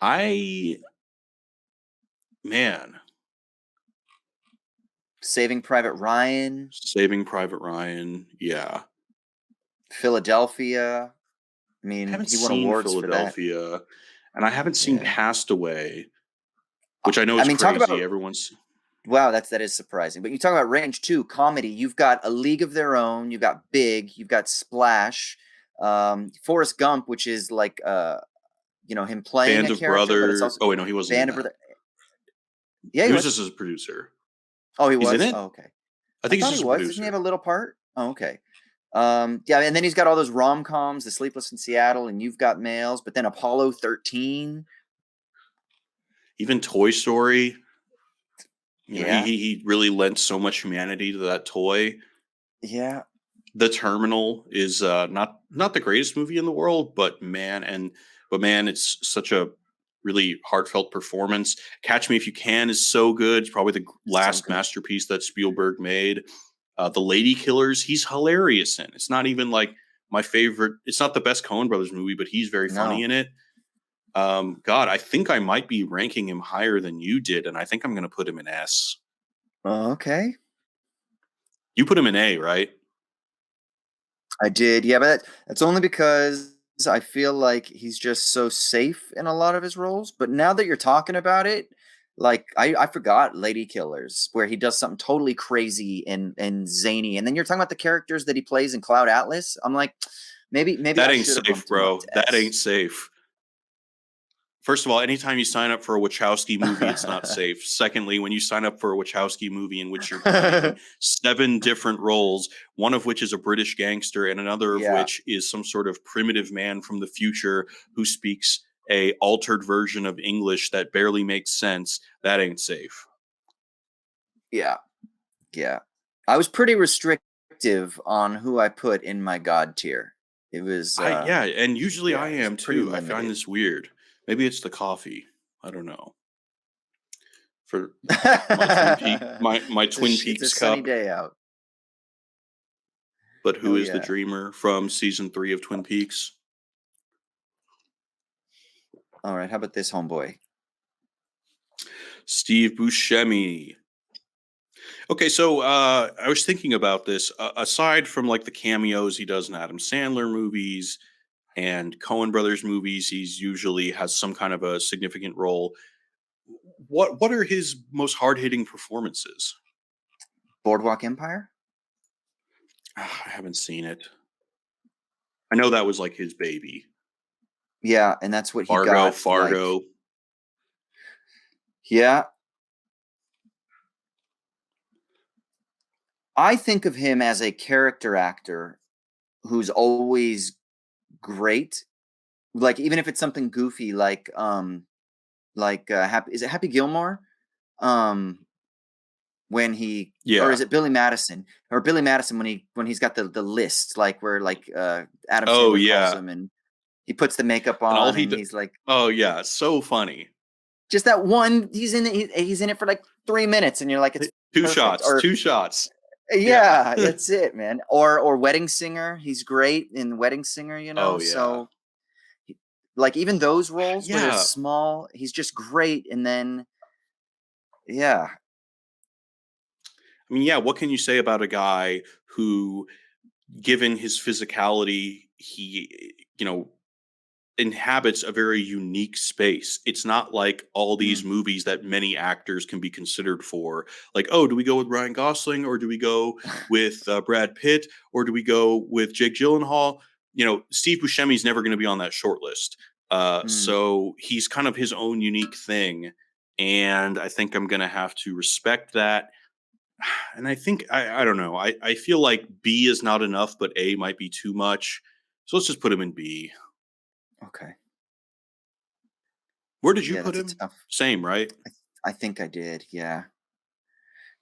I man, Saving Private Ryan, Saving Private Ryan, yeah. Philadelphia. I I mean, haven't he won seen awards for that. Philadelphia, and I haven't seen Yeah. Castaway, which I know I is mean, talk crazy. about Everyone's wow, that is surprising. But you talk about range too, comedy. You've got A League of Their Own. You've got Big. You've got Splash. Forrest Gump, which is like him playing Band a of character, but it's Brothers. also Oh wait, no, he wasn't in Band of that. Brother. Yeah, he He was was. just as a producer. Oh, he He's in was. it. Oh, okay. I I think he's thought he just a was. Doesn't he have producer. a little part? Oh, okay. Yeah, and then he's got all those rom coms, The Sleepless in Seattle, and You've Got Mails. But then Apollo 13. Even Toy Story. Yeah, He really lent so much humanity to that toy. yeah. The Terminal is not the greatest movie in the world, but man, it's such a really heartfelt performance. Catch Me If You Can is so good. It's probably the So last good. masterpiece that Spielberg made. The Lady Killers, he's hilarious in. It's not even like my favorite. It's not the best Coen Brothers movie, but he's very funny No. in it. God, I think I might be ranking him higher than you did, and I think I'm going to put him in S. Okay. You put him in A, right? I did, yeah, but that's only because I feel like he's just so safe in a lot of his roles. But now that you're talking about it, like I forgot Lady Killers, where he does something totally crazy and zany. And then you're talking about the characters that he plays in Cloud Atlas. I'm like, maybe That I ain't should have safe, bumped him up bro. to That ain't S. safe. First of all, anytime you sign up for a Wachowski movie, it's not safe. Secondly, when you sign up for a Wachowski movie in which you're playing 7 different roles, one of which is a British gangster and another of Yeah, which is some sort of primitive man from the future who speaks a altered version of English that barely makes sense, that ain't safe. yeah, yeah. I was pretty restrictive on who I put in my God tier. It was Yeah, and usually I it was am pretty too. I find limited. this weird. Maybe it's the coffee. I don't know. For my Twin It's a Peaks sunny cup. day out. But who Oh is the yeah. dreamer from season 3 of Twin Peaks? All right. How about this, homeboy? Steve Buscemi. Okay, so I was thinking about this. Aside from like the cameos he does in Adam Sandler movies and Coen Brothers movies, he's usually has some kind of a significant role. What are his most hard hitting performances? Boardwalk Empire. I haven't seen it. I know that was like his baby. Yeah, and that's what he Fargo, got. Like, Fargo. yeah, I think of him as a character actor who's always great. Like, even if it's something goofy, like Happy. Is it Happy Gilmore? Um, when he or Yeah. is it Billy Madison or Billy Madison when he's got the list like where like Adam Oh Sandler calls yeah. him and he puts the makeup And all on he and d- he's like Oh yeah, so funny. just that one he's in it for like 3 minutes and you're like it's Two perfect shots, or two shots. Yeah. yeah that's it man or Wedding Singer he's great in Wedding Singer Oh yeah. so like even those roles where they're Yeah. small he's just great and then yeah I mean, yeah, what can you say about a guy who, given his physicality, he inhabits a very unique space. It's not like all these mm, movies that many actors can be considered for. Like, oh, do we go with Ryan Gosling or do we go with Brad Pitt or do we go with Jake Gyllenhaal? Steve Buscemi's never going to be on that short list. mm, So he's kind of his own unique thing. And I think I'm going to have to respect that. And I think, I don't know. I feel like B is not enough, but A might be too much. So let's just put him in B. okay Where did you yeah put that's a him? tough Same, right? I think I did yeah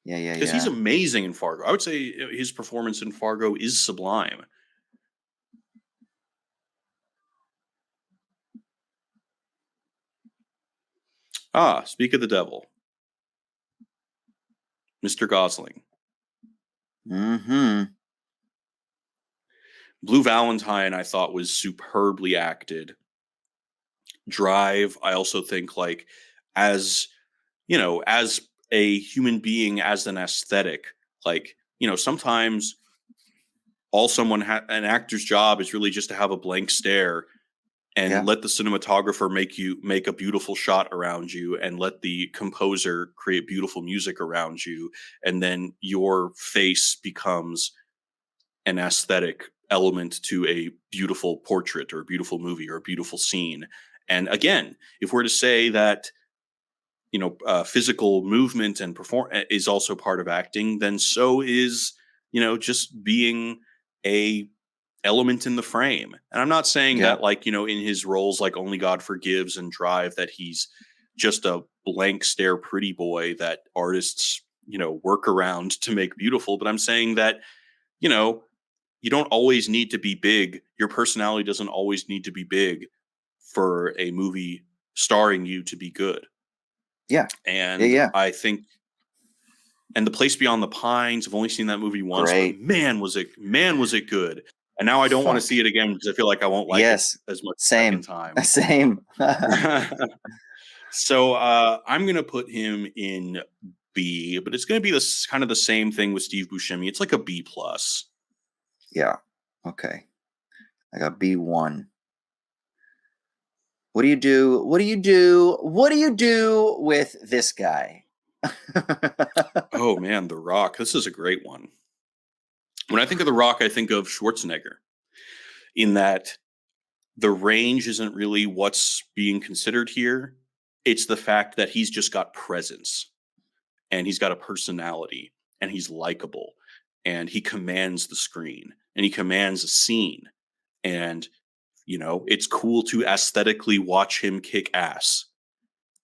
Because he's yeah. amazing in Fargo. I would say his performance in Fargo is sublime. Speak of the devil. Mr. Gosling. Mm-hmm. Blue Valentine, I thought, was superbly acted. Drive, I also think, like, as as a human being, as an aesthetic, like, sometimes all an actor's job is really just to have a blank stare and Yeah. let the cinematographer make a beautiful shot around you, and let the composer create beautiful music around you, and then your face becomes an aesthetic element to a beautiful portrait or a beautiful movie or a beautiful scene. And again, if we're to say that physical movement and perform is also part of acting, then so is just being a element in the frame. And I'm not saying Yeah. that, like, in his roles like Only God Forgives and Drive, that he's just a blank stare pretty boy that artists work around to make beautiful. But I'm saying that you know you don't always need to be big. Your personality doesn't always need to be big for a movie starring you to be good. Yeah. And Yeah. I think, and The Place Beyond the Pines, I've only seen that movie once, but Great. man, was it good. And now I don't want to Fuck. see it again because I feel like I won't like it Yes. as much the second Same. time. Same. So I'm going to put him in B, but it's going to be this kind of the same thing with Steve Buscemi. It's like a B plus. Yeah. Okay. I got B1. What do you do? What do you do? What do you do with this guy? Oh man, The Rock. This is a great one. When I think of The Rock, I think of Schwarzenegger, in that the range isn't really what's being considered here. It's the fact that he's just got presence, and he's got a personality, and he's likable, and he commands the screen, and he commands a scene. And, it's cool to aesthetically watch him kick ass.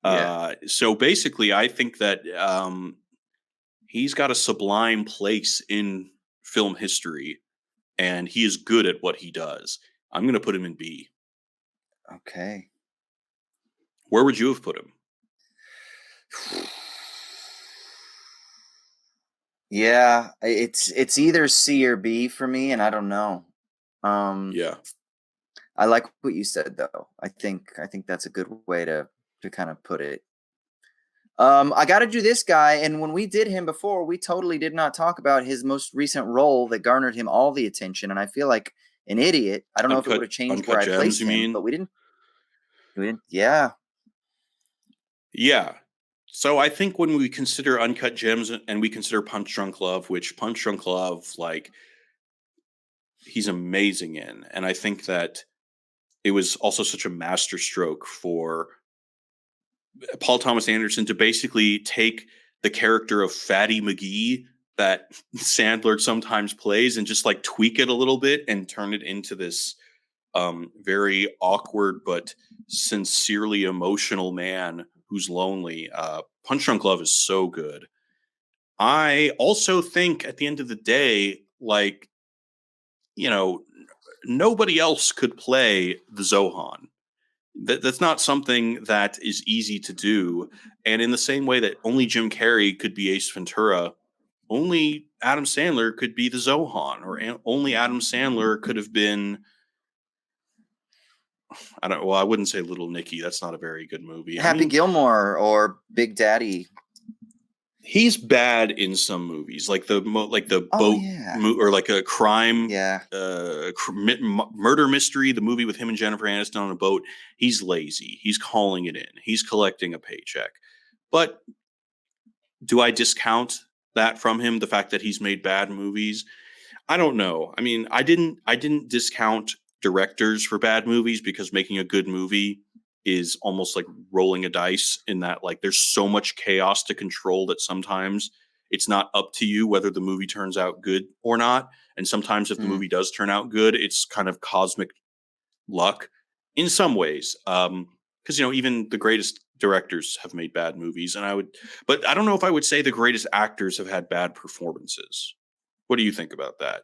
Yeah. So basically, I think that he's got a sublime place in film history, and he is good at what he does. I'm going to put him in B. Okay. Where would you have put him? Yeah, it's either C or B for me, and I don't know. Um, Yeah. I like what you said though. I think that's a good way to kind of put it. I got to do this guy, and when we did him before, we totally did not talk about his most recent role that garnered him all the attention, and I feel like an idiot. I don't know if it would have changed where Uncut I Gems, placed you him, mean? but we didn't. We didn't. Yeah, Yeah. So I think when we consider Uncut Gems and we consider Punch Drunk Love, which Punch Drunk Love, like, he's amazing in. And I think that it was also such a masterstroke for Paul Thomas Anderson to basically take the character of Fatty McGee that Sandler sometimes plays and just like tweak it a little bit and turn it into this very awkward but sincerely emotional man who's lonely. Punch Drunk Love is so good. I also think at the end of the day, like, you know, nobody else could play the Zohan. That's not something that is easy to do. And in the same way that only Jim Carrey could be Ace Ventura, only Adam Sandler could be the Zohan, or only Adam Sandler could have been, I wouldn't say Little Nicky. That's not a very good movie. I Happy mean, Gilmore or Big Daddy. he's bad in some movies, like the Oh boat yeah, or like a crime yeah. murder mystery, the movie with him and Jennifer Aniston on a boat. He's lazy. He's calling it in. He's collecting a paycheck. But do I discount that from him, the fact that he's made bad movies? I don't know. I mean, I didn't discount directors for bad movies, because making a good movie is almost like rolling a dice, in that, like, there's so much chaos to control that sometimes it's not up to you whether the movie turns out good or not. And sometimes if the Mm. movie does turn out good, it's kind of cosmic luck in some ways. Because even the greatest directors have made bad movies, but I don't know if I would say the greatest actors have had bad performances. What do you think about that?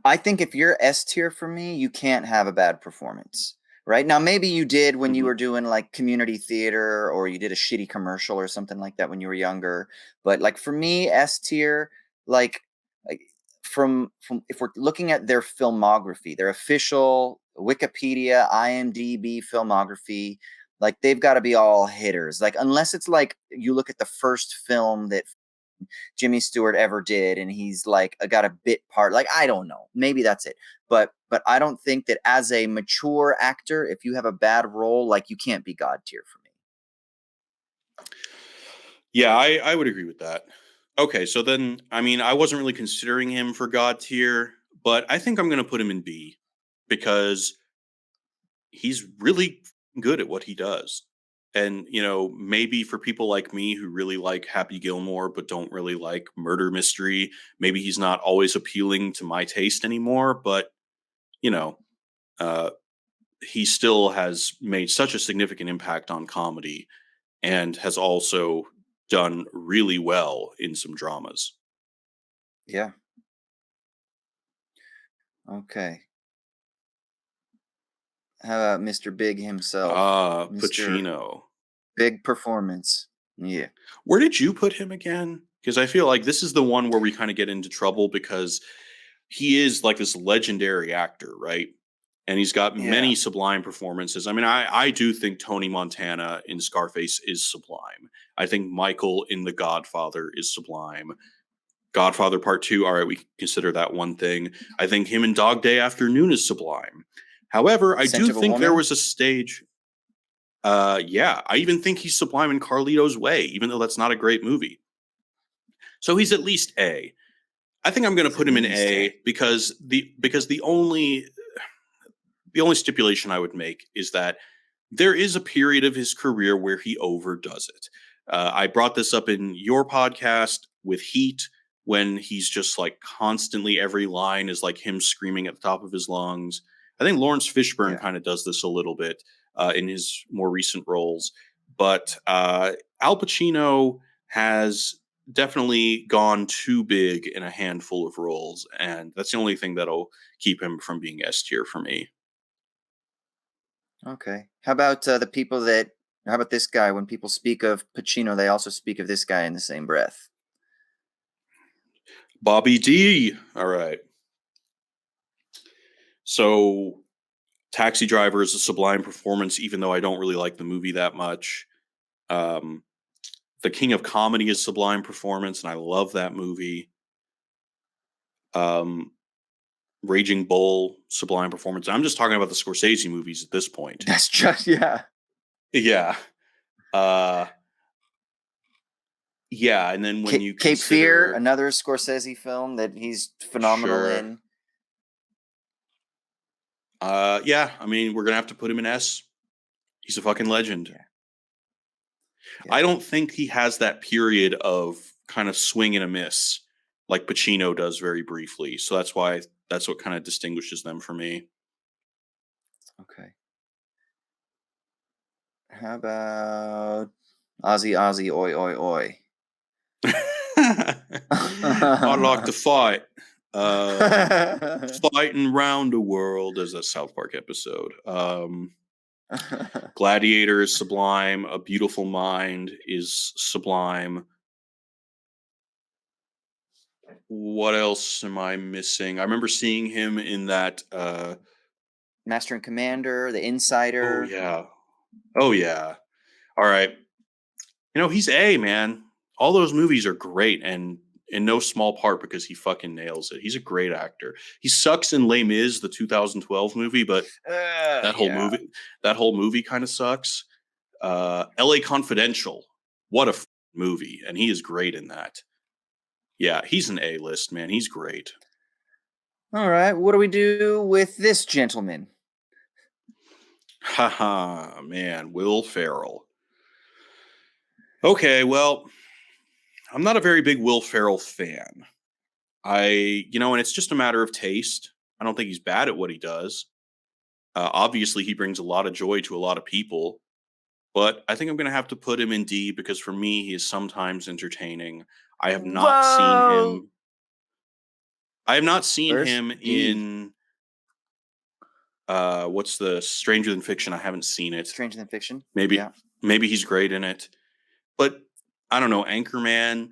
I think if you're S tier for me, you can't have a bad performance, Right now, maybe you did when you Mhm. were doing like community theater, or you did a shitty commercial or something like that when you were younger. But like for me, S tier, like, like from if we're looking at their filmography, their official Wikipedia, IMDb filmography, like they've got to be all hitters. Like unless it's like you look at the first film that Jimmy Stewart ever did, and he's like got a bit part. Like I don't know, maybe that's it. But I don't think that as a mature actor, if you have a bad role, like you can't be God tier for me. Yeah, I would agree with that. Okay, so then, I mean, I wasn't really considering him for God tier, but I think I'm going to put him in B because he's really good at what he does. And, maybe for people like me who really like Happy Gilmore but don't really like murder mystery, maybe he's not always appealing to my taste anymore, but, you know, uh, he still has made such a significant impact on comedy and has also done really well in some dramas. Yeah. Okay. How about Mr. Big himself, Ah, Mr. Pacino. Big Performance? Yeah. Where did you put him again? Because I feel like this is the one where we kind of get into trouble because he is like this legendary actor, right? And he's got Yeah. many sublime performances. I mean, I do think Tony Montana in Scarface is sublime. I think Michael in The Godfather is sublime. Godfather Part 2, all right, we can consider that one thing. I think him in Dog Day Afternoon is sublime. However, I Scent do of a think there Woman? was a stage. Yeah, I even think he's sublime in Carlito's Way, even though that's not a great movie. So he's at least A. I think I'm going to He's put at him in least A A. because the only stipulation I would make is that there is a period of his career where he overdoes it. I brought this up in your podcast with Heat when he's just like constantly every line is like him screaming at the top of his lungs. I think Lawrence Fishburne Yeah. kind of does this a little bit in his more recent roles, but Al Pacino has definitely gone too big in a handful of roles, and that's the only thing that'll keep him from being S tier for me. Okay. How about the people that? How about this guy? When people speak of Pacino, they also speak of this guy in the same breath. Bobby D. All right. So Taxi Driver is a sublime performance, even though I don't really like the movie that much. Um, the King of Comedy is sublime performance, and I love that movie. Um, Raging Bull, sublime performance. I'm just talking about the Scorsese movies at this point. That's just yeah. Yeah. Uh, yeah, and then when you Cape Fear, consider, another Scorsese film that he's phenomenal sure, in. yeah, I mean, we're gonna have to put him in S. He's a fucking legend. Yeah. Yeah. I don't think he has that period of kind of swing and a miss like Pacino does very briefly. So that's what kind of distinguishes them for me. Okay. How about Ozzy, oi, oi, oi. I'd like to fight. Uh, Fighting round the world as a South Park episode. Gladiator is sublime. A Beautiful Mind is sublime. What else am I missing? I remember seeing him in that. Master and Commander, The Oh Insider. yeah. Oh yeah. All right. He's A, man. All those movies are great, and in no small part because he fucking nails it. He's a great actor. He sucks in Les Mis, the 2012 movie, but that whole Yeah. movie, that whole movie kind of sucks. L.A. Confidential, what a movie, and he is great in that. Yeah, he's an A list, man. He's great. All right. What do we do with this gentleman? Haha, man, Will Ferrell. Okay, well, I'm not a very big Will Ferrell fan. And it's just a matter of taste. I don't think he's bad at what he does. Obviously, he brings a lot of joy to a lot of people, but I think I'm going to have to put him in D because for me, he is sometimes entertaining. I have not seen Whoa. him. I have not seen First him D. in. what's the Stranger Than Fiction? I haven't seen it. Stranger Than Fiction. Maybe Yeah. maybe he's great in it. But I don't know, Anchorman.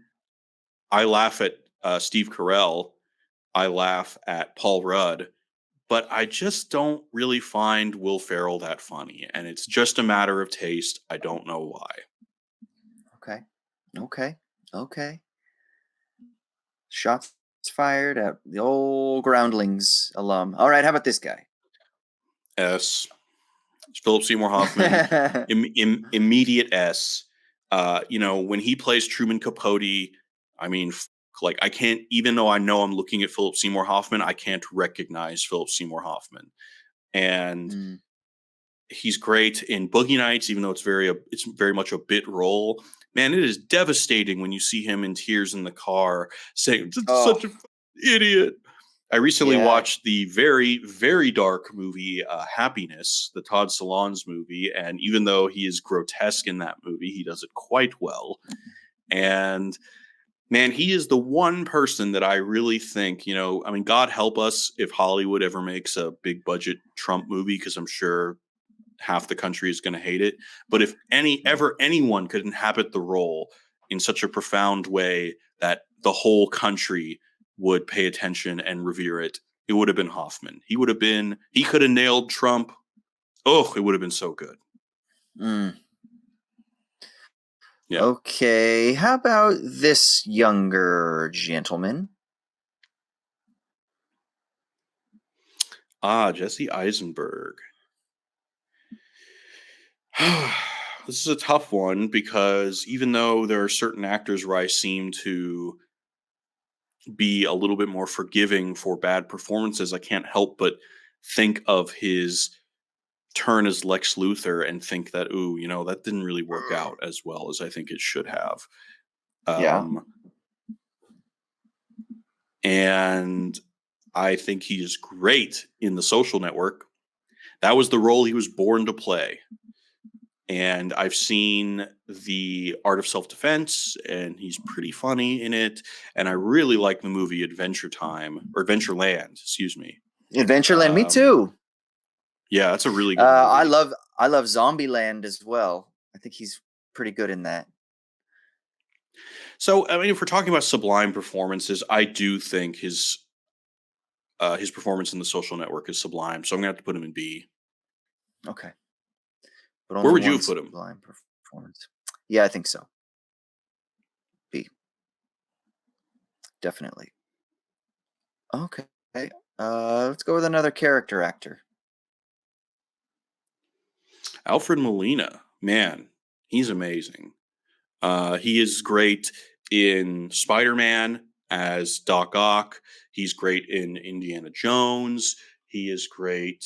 I laugh at Steve Carell. I laugh at Paul Rudd. But I just don't really find Will Ferrell that funny. And it's just a matter of taste. I don't know why. Okay. Okay. Okay. Shots fired at the old Groundlings alum. All right, how about this guy? S. It's Philip Seymour Hoffman. Immediate S. When he plays Truman Capote, I mean, like I can't, even though I know I'm looking at Philip Seymour Hoffman, I can't recognize Philip Seymour Hoffman. And he's great in Boogie Nights, even though it's very much a bit role. Man, it is devastating when you see him in tears in the car saying, such an idiot. I recently watched the very, very dark movie, Happiness, the Todd Solondz movie. And even though he is grotesque in that movie, he does it quite well. And man, he is the one person that I really think, God help us if Hollywood ever makes a big budget Trump movie, because I'm sure half the country is going to hate it. But if anyone could inhabit the role in such a profound way that the whole country would pay attention and revere it, it would have been Hoffman. He could have nailed Trump. Oh, it would have been so good. Yeah. Okay. How about this younger gentleman? Jesse Eisenberg. This is a tough one because even though there are certain actors where I seem to be a little bit more forgiving for bad performances, I can't help but think of his turn as Lex Luthor and think that, that didn't really work out as well as I think it should have. And I think he is great in The Social Network. That was the role he was born to play. And I've seen The Art of Self-Defense, and he's pretty funny in it. And I really like the movie Adventureland, excuse me. Adventureland, me too. Yeah, that's a really good movie. I love Zombieland as well. I think he's pretty good in that. So, I mean, if we're talking about sublime performances, I do think his performance in The Social Network is sublime. So I'm gonna have to put him in B. Okay. But where would you put him? Sublime performance. Yeah, I think so. B. Definitely. Okay. Let's go with another character actor. Alfred Molina. Man, he's amazing. He is great in Spider-Man as Doc Ock. He's great in Indiana Jones. He is great.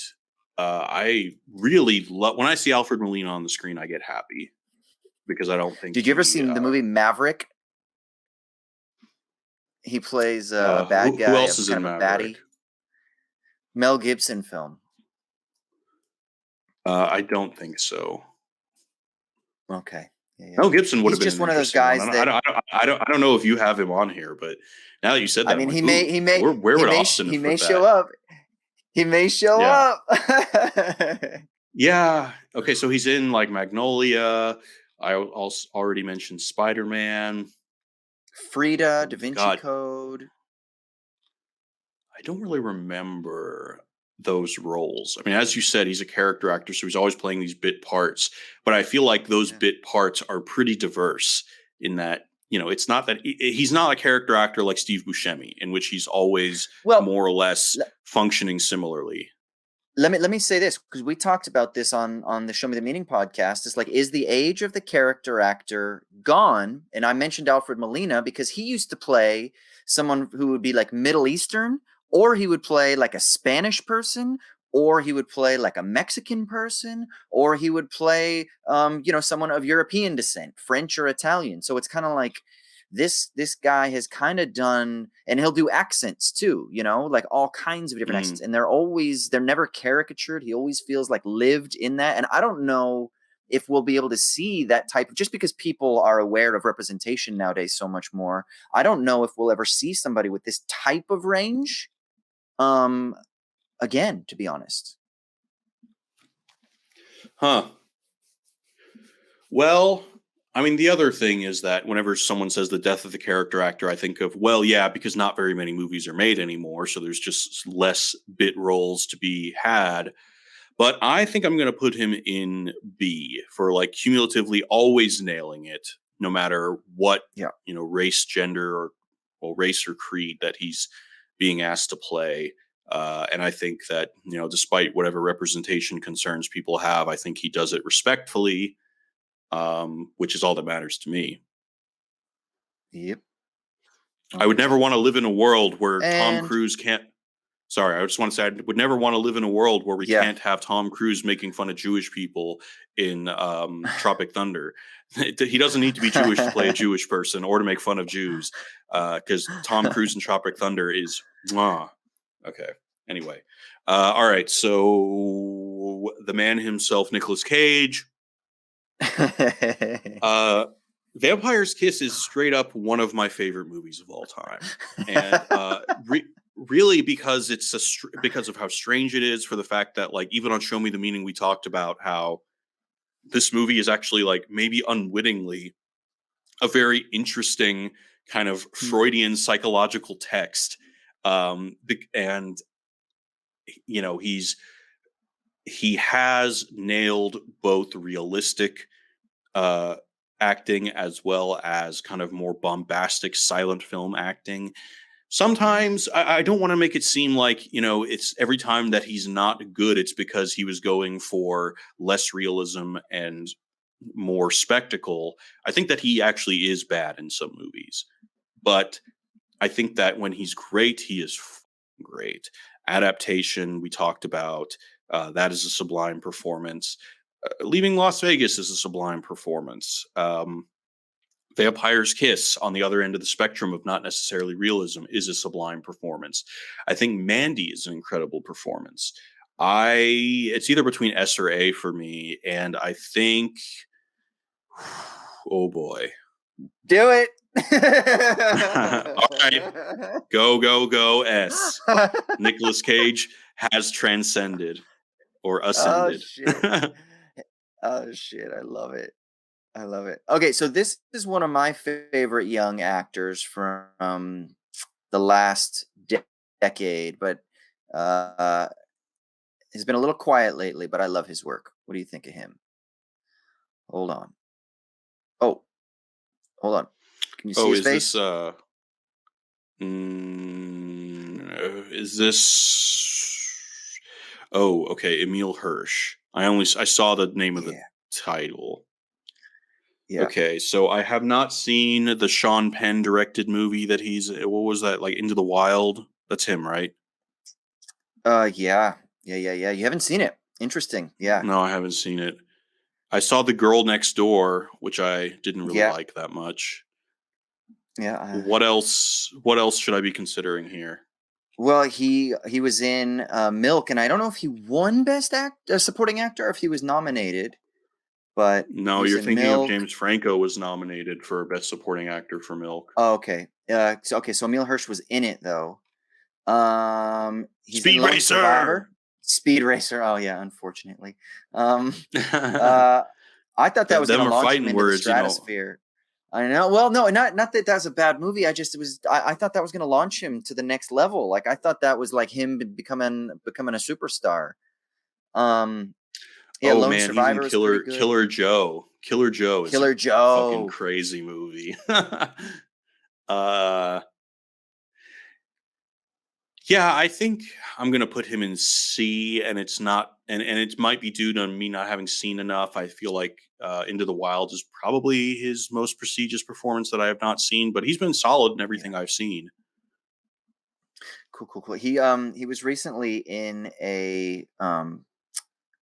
I really love when I see Alfred Molina on the screen. I get happy because I don't think. Did you ever see the movie Maverick? He plays a bad guy. Who else is in Maverick? Mel Gibson film. I don't think so. Okay. Yeah. Mel Gibson would have been just one of those guys that I don't know if you have him on here, but now that you said that, I mean, he may where would Austin he may show up. He may show up. Yeah. Okay. So he's in like Magnolia. I also already mentioned Spider-Man. Frida, Da Vinci Code. I don't really remember those roles. I mean, as you said, he's a character actor, so he's always playing these bit parts. But I feel like those bit parts are pretty diverse in that, it's not that he's not a character actor like Steve Buscemi, in which he's always more or less functioning similarly. Let me say this, because we talked about this on the Show Me the Meaning podcast. It's like, is the age of the character actor gone? And I mentioned Alfred Molina because he used to play someone who would be like Middle Eastern, or he would play like a Spanish person, or he would play like a Mexican person, or he would play, someone of European descent, French or Italian. So it's kind of like this guy has kind of done, and he'll do accents too, like all kinds of different accents. And they're never caricatured. He always feels like lived in that. And I don't know if we'll be able to see that type of, just because people are aware of representation nowadays so much more. I don't know if we'll ever see somebody with this type of range again, to be honest. Huh. Well, I mean, the other thing is that whenever someone says the death of the character actor, I think of, well, yeah, because not very many movies are made anymore, so there's just less bit roles to be had. But I think I'm going to put him in B for like cumulatively always nailing it, no matter what, Yeah. race, gender, or well, race or creed that he's being asked to play. And I think that, despite whatever representation concerns people have, I think he does it respectfully, which is all that matters to me. Yep. I would Okay. never want to live in a world where Tom And Cruise can't. Sorry, I just want to say I would never want to live in a world where we yeah. can't have Tom Cruise making fun of Jewish people in Tropic Thunder. He doesn't need to be Jewish to play a Jewish person or to make fun of Jews, because Tom Cruise in Tropic Thunder is mwah. Okay. Anyway, all right. So the man himself, Nicolas Cage. Vampire's Kiss is straight up one of my favorite movies of all time, and really because because of how strange it is. For the fact that, like, even on Show Me the Meaning, we talked about how this movie is actually, like, maybe unwittingly a very interesting kind of Freudian psychological text, and he has nailed both realistic acting as well as kind of more bombastic silent film acting. Sometimes I don't want to make it seem like, it's every time that he's not good, it's because he was going for less realism and more spectacle. I think that he actually is bad in some movies, but I think that when he's great, he is great. Adaptation, we talked about, that is a sublime performance. Leaving Las Vegas is a sublime performance. Vampire's Kiss, on the other end of the spectrum of not necessarily realism, is a sublime performance. I think Mandy is an incredible performance. It's either between S or A for me, and I think, oh boy, Do it. all right, go S. Nicolas Cage has transcended or Oh ascended. shit. Oh shit. I love it. I love it. Okay, so this is one of my favorite young actors from the last decade, but uh he's been a little quiet lately, but I love his work. What do you think of him? Hold on. Oh, hold on. Can you see Oh, his is this face? Is this? Oh, okay. Emile Hirsch. I saw the name of the Yeah. title. Yeah. Okay, so I have not seen the Sean Penn directed movie that he's. What was that, like, Into the Wild? That's him, right? Yeah. Yeah. You haven't seen it. Interesting. Yeah. No, I haven't seen it. I saw The Girl Next Door, which I didn't really Yeah. like that much. Yeah. What else? What else should I be considering here? Well, he was in Milk, and I don't know if he won supporting actor, or if he was nominated, but he No, was you're in thinking of Milk. James Franco was nominated for Best Supporting Actor for Milk. Oh, okay. So Emile Hirsch was in it though. He's in Speed Lone Racer. Survivor, Speed Racer. Oh yeah, unfortunately. Um, Them uh, I thought that was going to are launch him fighting into the words. stratosphere. I know. Well, no, not that that's a bad movie. I just it was. I thought that was going to launch him to the next level. Like I thought that was like him becoming a superstar. Um, yeah, Oh Lone man, he's in Survivor was pretty good. Killer Joe. Killer Joe is a Killer fucking Joe. crazy movie. uh yeah, I think I'm gonna put him in C, and it's not, and it might be due to me not having seen enough. I feel like Into the Wild is probably his most prestigious performance that I have not seen, but he's been solid in Yeah. everything I've seen. Cool. He was recently in a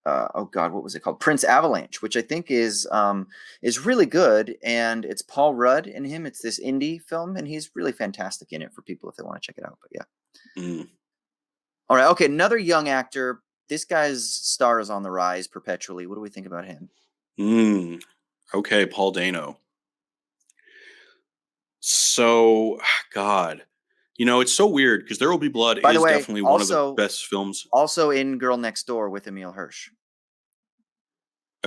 oh god, what was it called? Prince Avalanche, which I think is really good, and it's Paul Rudd in him. It's this indie film, and he's really fantastic in it for people if they want to check it out. But yeah. Mm. All right, okay, another young actor. This guy's star is on the rise perpetually. What do we think about him? Mm. Okay, Paul Dano. So, God, it's so weird because There Will Be Blood By the is way, definitely one of the best films. also in Girl Next Door with Emile Hirsch.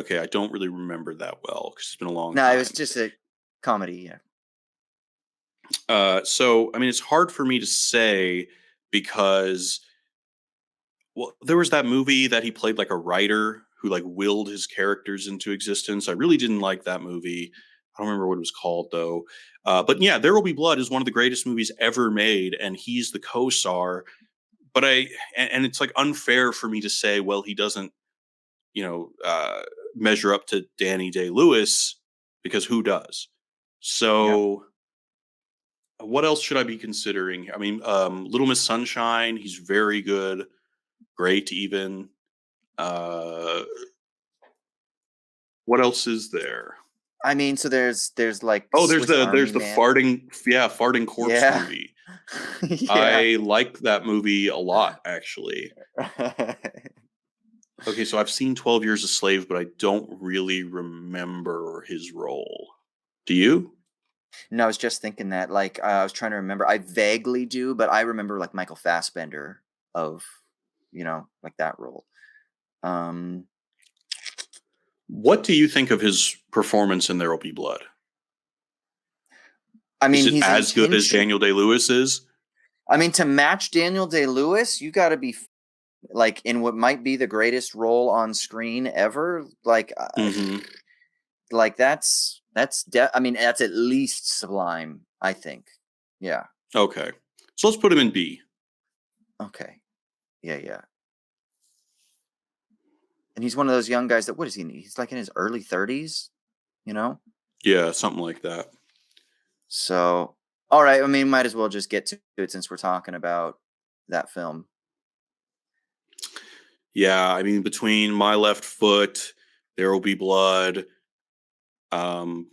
Okay, I don't really remember that well because it's been a long No, it was time. just a comedy. Yeah. So I mean, it's hard for me to say because, well, there was that movie that he played like a writer who like willed his characters into existence. I really didn't like that movie. I don't remember what it was called though. But yeah, There Will Be Blood is one of the greatest movies ever made, and he's the co-star. But and it's like unfair for me to say, well, he doesn't, you know, measure up to Danny Day-Lewis because who does? Yeah. So what else should I be considering? I mean, Little Miss Sunshine, he's very good, great even. Uh, what else is there? I mean, so there's like Oh, Swiss Army there's the Man. farting corpse Yeah. movie. Yeah. I like that movie a lot, actually. Okay, so I've seen 12 Years a Slave, but I don't really remember his role. Do you? No, I was just thinking that. Like, I was trying to remember. I vaguely do, but I remember like Michael Fassbender of, like that role. What do you think of his performance in There Will Be Blood? I Is mean, it he's as good as intention. Daniel Day-Lewis is? I mean, to match Daniel Day-Lewis, you got to be like in what might be the greatest role on screen ever. Like, Hmm. like I mean, that's at least sublime, I think. Yeah. Okay. So let's put him in B. Okay. Yeah, yeah. And he's one of those young guys that, what is he? He's like in his early 30s, you know? Yeah, something like that. So, all right. I mean, might as well just get to it since we're talking about that film. Yeah, I mean, between My Left Foot, There Will Be Blood, um,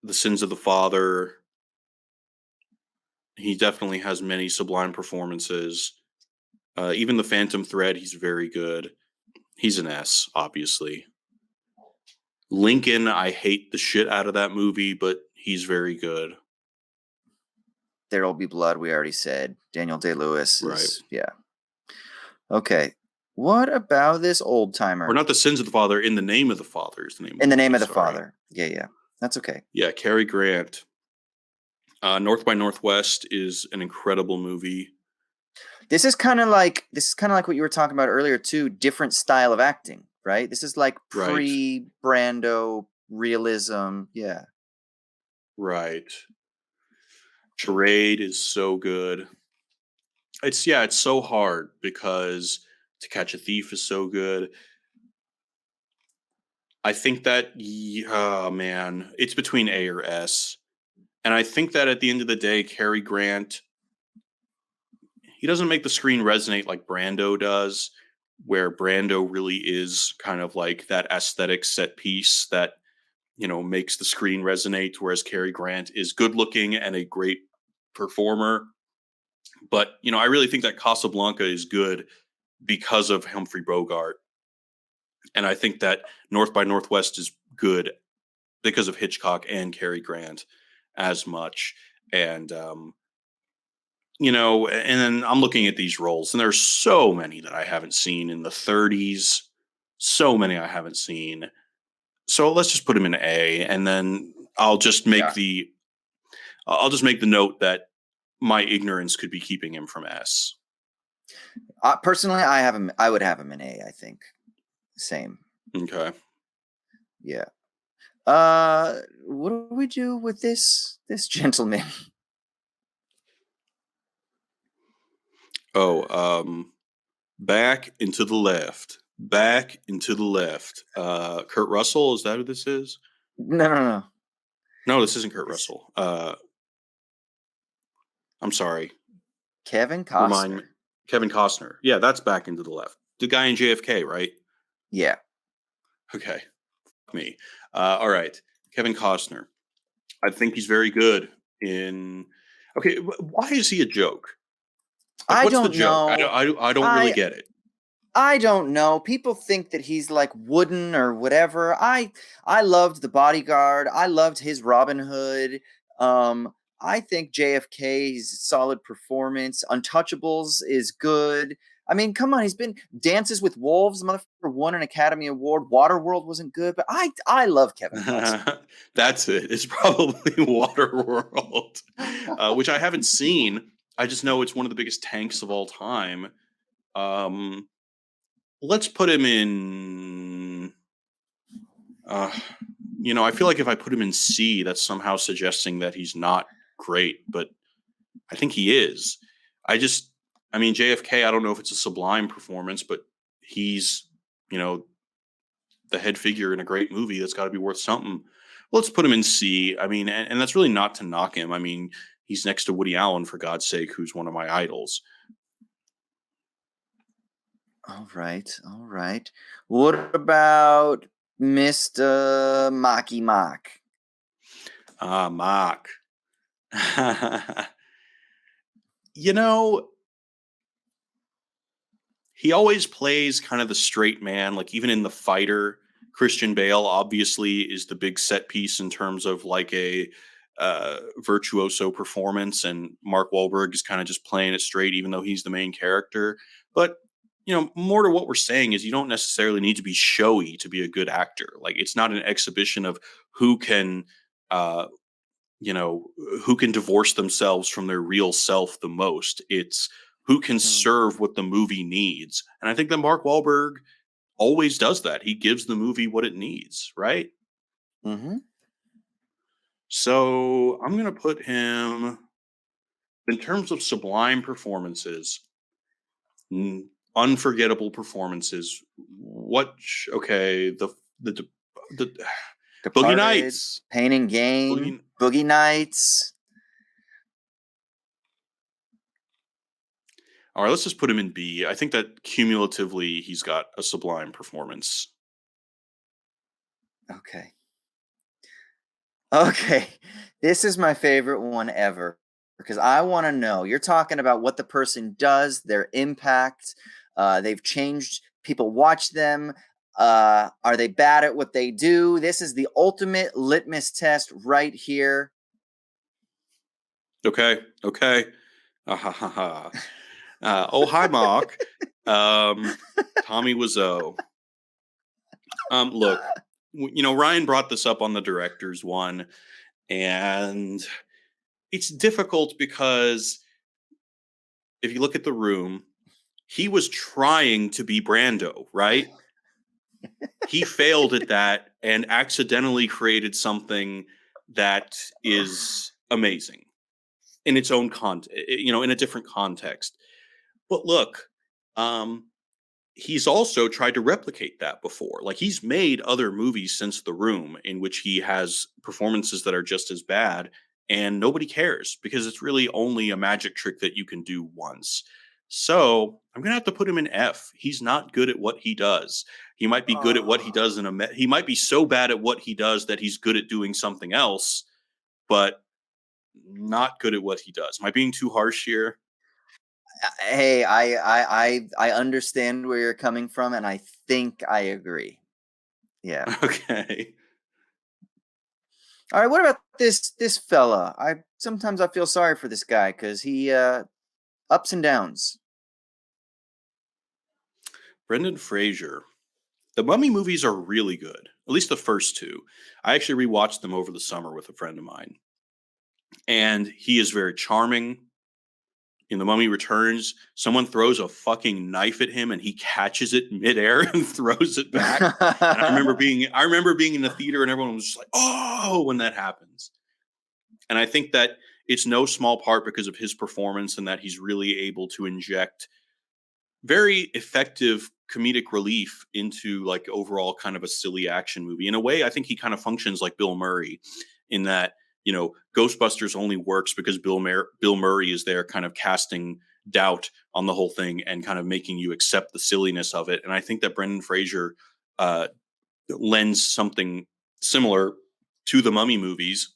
The Sins of the Father, he definitely has many sublime performances. Even The Phantom Thread, he's very good. He's an S, obviously. Lincoln, I hate the shit out of that movie, but he's very good. There'll Be Blood, we already said. Daniel Day-Lewis Right. is, yeah. Okay. What about this old Or timer? not The Sins of the Father, In the Name of the Father is the name of In the the Name movie, of the sorry. Father. Yeah, yeah. That's okay. Yeah, Cary Grant. North by Northwest is an incredible movie. This is kind of like what you were talking about earlier too. Different style of acting, right? This is like Right. pre-Brando realism. Yeah. Right. Charade is so good. It's so hard because To Catch a Thief is so good. I think that oh man, it's between A or S. And I think that at the end of the day, Cary Grant, he doesn't make the screen resonate like Brando does, where Brando really is kind of like that aesthetic set piece that, makes the screen resonate, whereas Cary Grant is good looking and a great performer. But, I really think that Casablanca is good because of Humphrey Bogart. And I think that North by Northwest is good because of Hitchcock and Cary Grant as much. And, and then I'm looking at these roles, and there's so many that I haven't seen in the 30s. So many I haven't seen. So let's just put him in A, and then I'll just make Yeah. the note that my ignorance could be keeping him from S. Personally, I would have him in A. I think. Same. Okay. Yeah. What do we do with this gentleman? Oh, back into the left. Back into the left. Kurt Russell, is that who this is? No. No, this isn't Kurt Russell. I'm sorry. Kevin Remind me. Costner. Kevin Costner. Yeah, that's Back into the Left. The guy in JFK, right? Yeah. Okay. Me. All right. Kevin Costner. I think he's very good in. Okay, why is he a joke? Like, I what's the don't joke? know. I don't really get it. I don't know. People think that he's like wooden or whatever. I loved The Bodyguard. I loved his Robin Hood. I think JFK's solid performance. Untouchables is good. I mean, come on, he's been Dances with Wolves. The motherfucker won an Academy Award. Waterworld wasn't good, but I love Kevin Costner. That's it. It's probably Waterworld, which I haven't seen. I just know it's one of the biggest tanks of all time. Um, let's put him in. I feel like if I put him in C, that's somehow suggesting that he's not great, but I think he is. JFK, I don't know if it's a sublime performance, but he's, the head figure in a great movie that's got to be worth something. Let's put him in C. I mean, and that's really not to knock him. I mean, he's next to Woody Allen, for God's sake, who's one of my idols. All right. What about Mr. Mocky Mock? Mock. He always plays kind of the straight man, like even in The Fighter. Christian Bale obviously is the big set piece in terms of like a virtuoso performance, and Mark Wahlberg is kind of just playing it straight, even though he's the main character. But more to what we're saying is you don't necessarily need to be showy to be a good actor. Like, it's not an exhibition of who can divorce themselves from their real self the most. It's who can serve what the movie needs. And I think that Mark Wahlberg always does that. He gives the movie what it needs, right? Mm-hmm. So I'm going to put him, in terms of sublime performances, unforgettable performances. The Boogie Nights, Pain and Gain, Boogie Nights. All right, let's just put him in B. I think that cumulatively he's got a sublime performance. Okay. This is my favorite one ever, because I want to know. You're talking about what the person does, their impact. They've changed. People watch them. Are they bad at what they do? This is the ultimate litmus test right here. Okay. Oh, hi, Mark. Tommy Wiseau. Look, Ryan brought this up on the director's one, and it's difficult because if you look at The Room, he was trying to be Brando, right? He failed at that and accidentally created something that is amazing in its own in a different context. But look, he's also tried to replicate that before. Like, he's made other movies since The Room in which he has performances that are just as bad, and nobody cares because it's really only a magic trick that you can do once. So I'm gonna have to put him in F. He's not good at what he does. He might be good at what he does he might be so bad at what he does that he's good at doing something else, but not good at what he does. Am I being too harsh here? Hey, I understand where you're coming from, and I think I agree. Yeah. Okay. All right. What about this fella? Sometimes I feel sorry for this guy because he ups and downs. Brendan Fraser. The Mummy movies are really good, at least the first two. I actually rewatched them over the summer with a friend of mine. And he is very charming. In The Mummy Returns, someone throws a fucking knife at him and he catches it midair and throws it back. And I remember being in the theater and everyone was just like, "Oh," when that happens. And I think that it's no small part because of his performance and that he's really able to inject very effective comedic relief into like overall kind of a silly action movie. In a way, I think he kind of functions like Bill Murray in that, Ghostbusters only works because Bill Murray is there kind of casting doubt on the whole thing and kind of making you accept the silliness of it. And I think that Brendan Fraser lends something similar to the Mummy movies.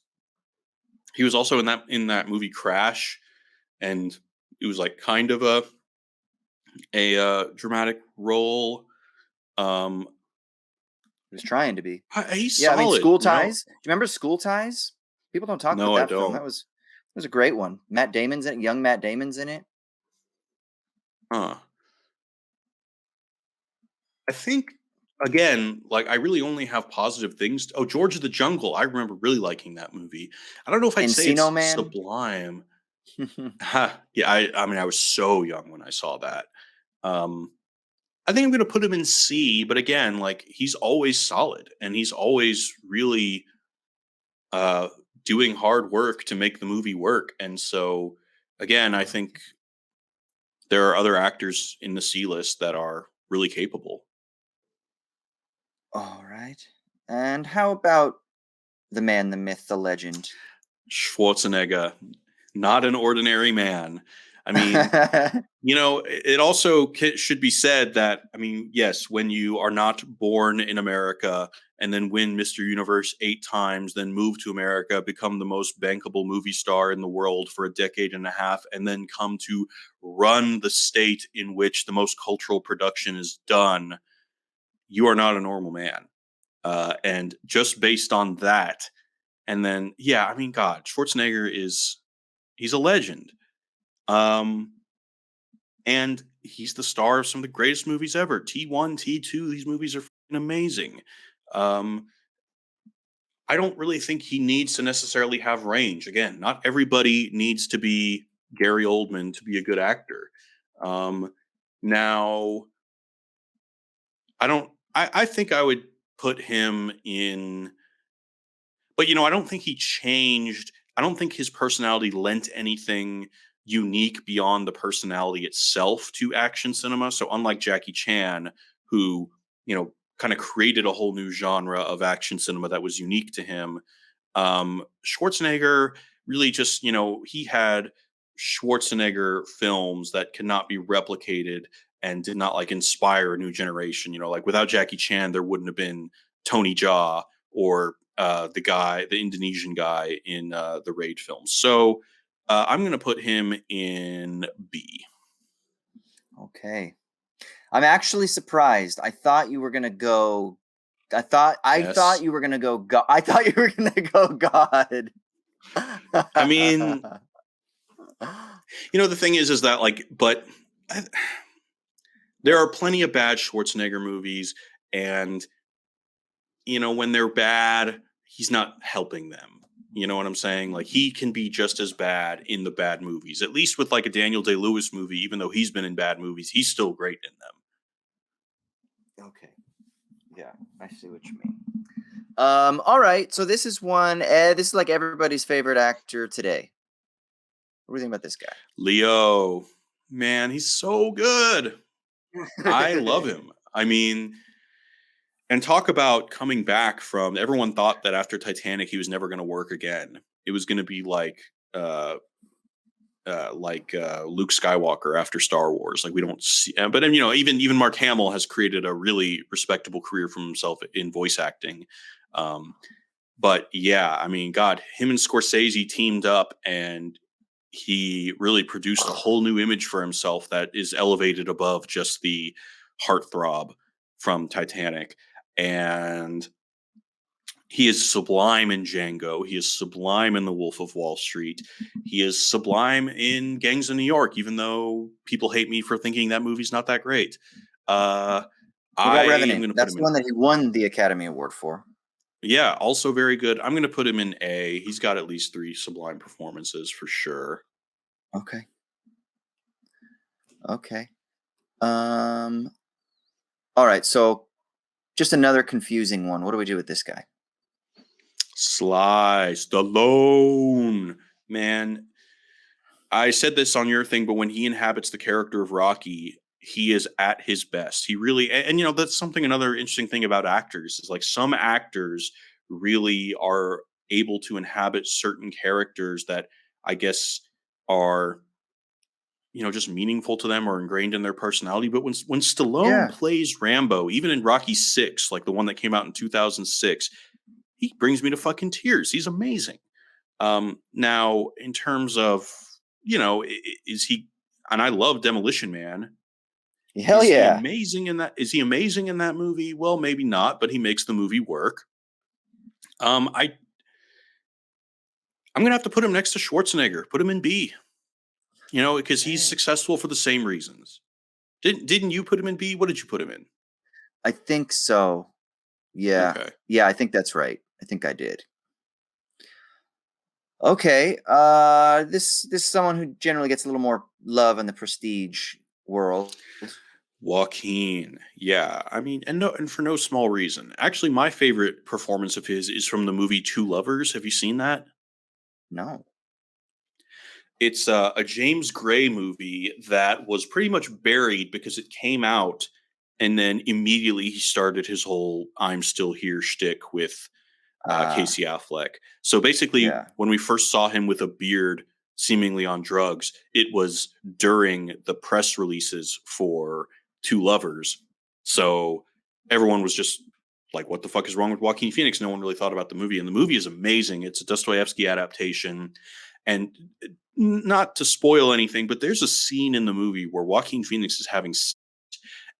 He was also in that movie Crash, and it was like kind of a dramatic role. He was trying to be. He's solid. School Ties. Do you remember School Ties? People don't talk about that film. was a great one. Matt Damon's in it. Young Matt Damon's in it. Huh. I think again, like I really only have positive things. Oh, George of the Jungle. I remember really liking that movie. I don't know if I'd say Encino it's Man. sublime. Yeah, I mean, I was so young when I saw that. Um, I think I'm going to put him in C, but again, like he's always solid and he's always really uh, doing hard work to make the movie work. And so, again, I think there are other actors in the C list that are really capable. All right. And how about the man, the myth, the legend? Schwarzenegger, not an ordinary man. I mean, it also should be said that, I mean, yes, when you are not born in America and then win Mr. Universe 8 times, then move to America, become the most bankable movie star in the world for a decade and a half, and then come to run the state in which the most cultural production is done, you are not a normal man. And just based on that, and then, yeah, I mean, God, Schwarzenegger he's a legend. Um, and he's the star of some of the greatest movies ever. T1, T2, these movies are amazing. Um, I don't really think he needs to necessarily have range. Again, not everybody needs to be Gary Oldman to be a good actor. Um, now, I think I would put him in, but I don't think he changed. I don't think his personality lent anything unique beyond the personality itself to action cinema. So unlike Jackie Chan, who, kind of created a whole new genre of action cinema that was unique to him, Schwarzenegger really just, he had Schwarzenegger films that cannot be replicated and did not like inspire a new generation. Like without Jackie Chan, there wouldn't have been Tony Jaa or the Indonesian guy in the Raid film. So I'm going to put him in B. Okay. I'm actually surprised. I thought you were gonna go. I thought Yes. you were gonna go. I thought you were gonna go God. I mean, the thing is that like, but I, there are plenty of bad Schwarzenegger movies, and when they're bad, he's not helping them. You know what I'm saying? Like he can be just as bad in the bad movies. At least with like a Daniel Day-Lewis movie, even though he's been in bad movies, he's still great in them. Okay. Yeah, I see what you mean. All right. So this is one. This is like everybody's favorite actor today. What do you think about this guy? Leo, man, he's so good. I love him. I mean, and talk about coming back from, everyone thought that after Titanic he was never going to work again. It was going to be uh, Luke Skywalker after Star Wars. Like we don't see, but then even Mark Hamill has created a really respectable career for himself in voice acting. But yeah, I mean, God, him and Scorsese teamed up, and he really produced a whole new image for himself that is elevated above just the heartthrob from Titanic. And he is sublime in Django. He is sublime in The Wolf of Wall Street. He is sublime in Gangs of New York, even though people hate me for thinking that movie's not that great. What I about am Revenant? going to put That's him the in. one that he won the Academy Award for. Yeah, also very good. I'm going to put him in A. He's got at least 3 sublime performances for sure. Okay. Okay. All right. So just another confusing one. What do we do with this guy? Sly Stallone. Man, I said this on your thing, but when he inhabits the character of Rocky, he is at his best. He really, and that's something, another interesting thing about actors is like some actors really are able to inhabit certain characters that I guess are, just meaningful to them or ingrained in their personality. But when Stallone Yeah. plays Rambo, even in Rocky 6, like the one that came out in 2006, he brings me to fucking tears. He's amazing. Now, in terms of, is he, and I love Demolition Man. Hell yeah. Is he amazing in that movie? Well, maybe not, but he makes the movie work. I I'm gonna have to put him next to Schwarzenegger. Put him in B. Because he's Okay. successful for the same reasons. Didn't you put him in B? What did you put him in? I think so. Yeah. Okay. Yeah, I think that's right. I think I did. Okay. This is someone who generally gets a little more love in the prestige world. Joaquin. Yeah. I mean, and for no small reason. Actually, my favorite performance of his is from the movie Two Lovers. Have you seen that? No. It's a James Gray movie that was pretty much buried because it came out and then immediately he started his whole "I'm still here" shtick with Uh Casey Affleck. So basically, yeah. when we first saw him with a beard, seemingly on drugs, it was during the press releases for Two Lovers. So everyone was just like, "What the fuck is wrong with Joaquin Phoenix?" No one really thought about the movie, and the movie is amazing. It's a Dostoevsky adaptation, and not to spoil anything, but there's a scene in the movie where Joaquin Phoenix is having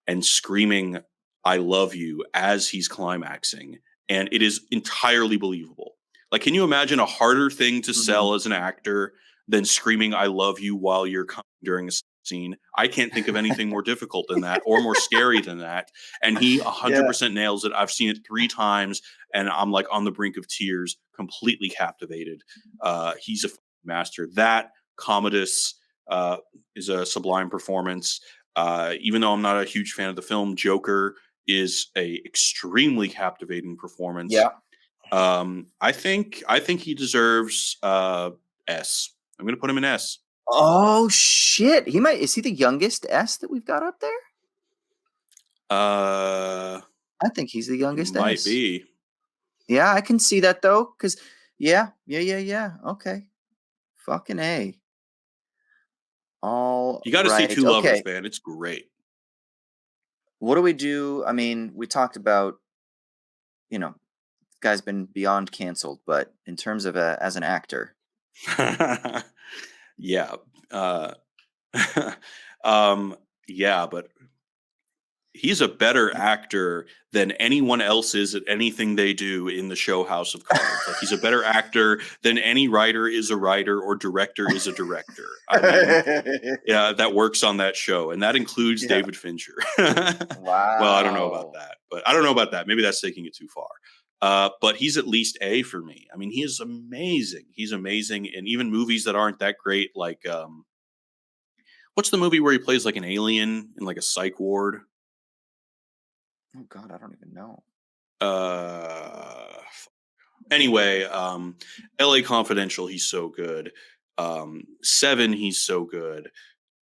and screaming "I love you" as he's climaxing, and it is entirely believable. Like, can you imagine a harder thing to Mhm. sell as an actor than screaming "I love you" while you're coming during a scene? I can't think of anything more difficult than that or more scary than that. And he Yeah. 100% nails it. I've seen it 3 times, and I'm like on the brink of tears, completely captivated. He's a master. That Commodus uh, is a sublime performance. Even though I'm not a huge fan of the film, Joker is a extremely captivating performance. Yeah. I think he deserves S. I'm gonna put him in S. Oh shit. Is he the youngest S that we've got up there? Uh, I think he's the he youngest might S. be. Yeah, I can see that though, because yeah. Okay. Fucking A. All You got to see right. Two Lovers, Okay. man. It's great. What do we do? I mean, we talked about, you know, guy's been beyond canceled, but in terms of as an actor, Yeah. Uh, um, yeah, but he's a better actor than anyone else is at anything they do in the show House of Cards. Like, he's a better actor than any writer is a writer or director is a director. I mean, yeah, that works on that show, and that includes yeah. David Fincher. Well, I don't know about Wow. that, but I don't know about that. Maybe that's taking it too far. But he's at least A for me. I mean, he is amazing. He's amazing in even movies that aren't that great. Like, what's the movie where he plays like an alien in like a psych ward? Oh God, I don't even know. Uh, anyway, L.A. Confidential. He's so good. Seven. He's so good.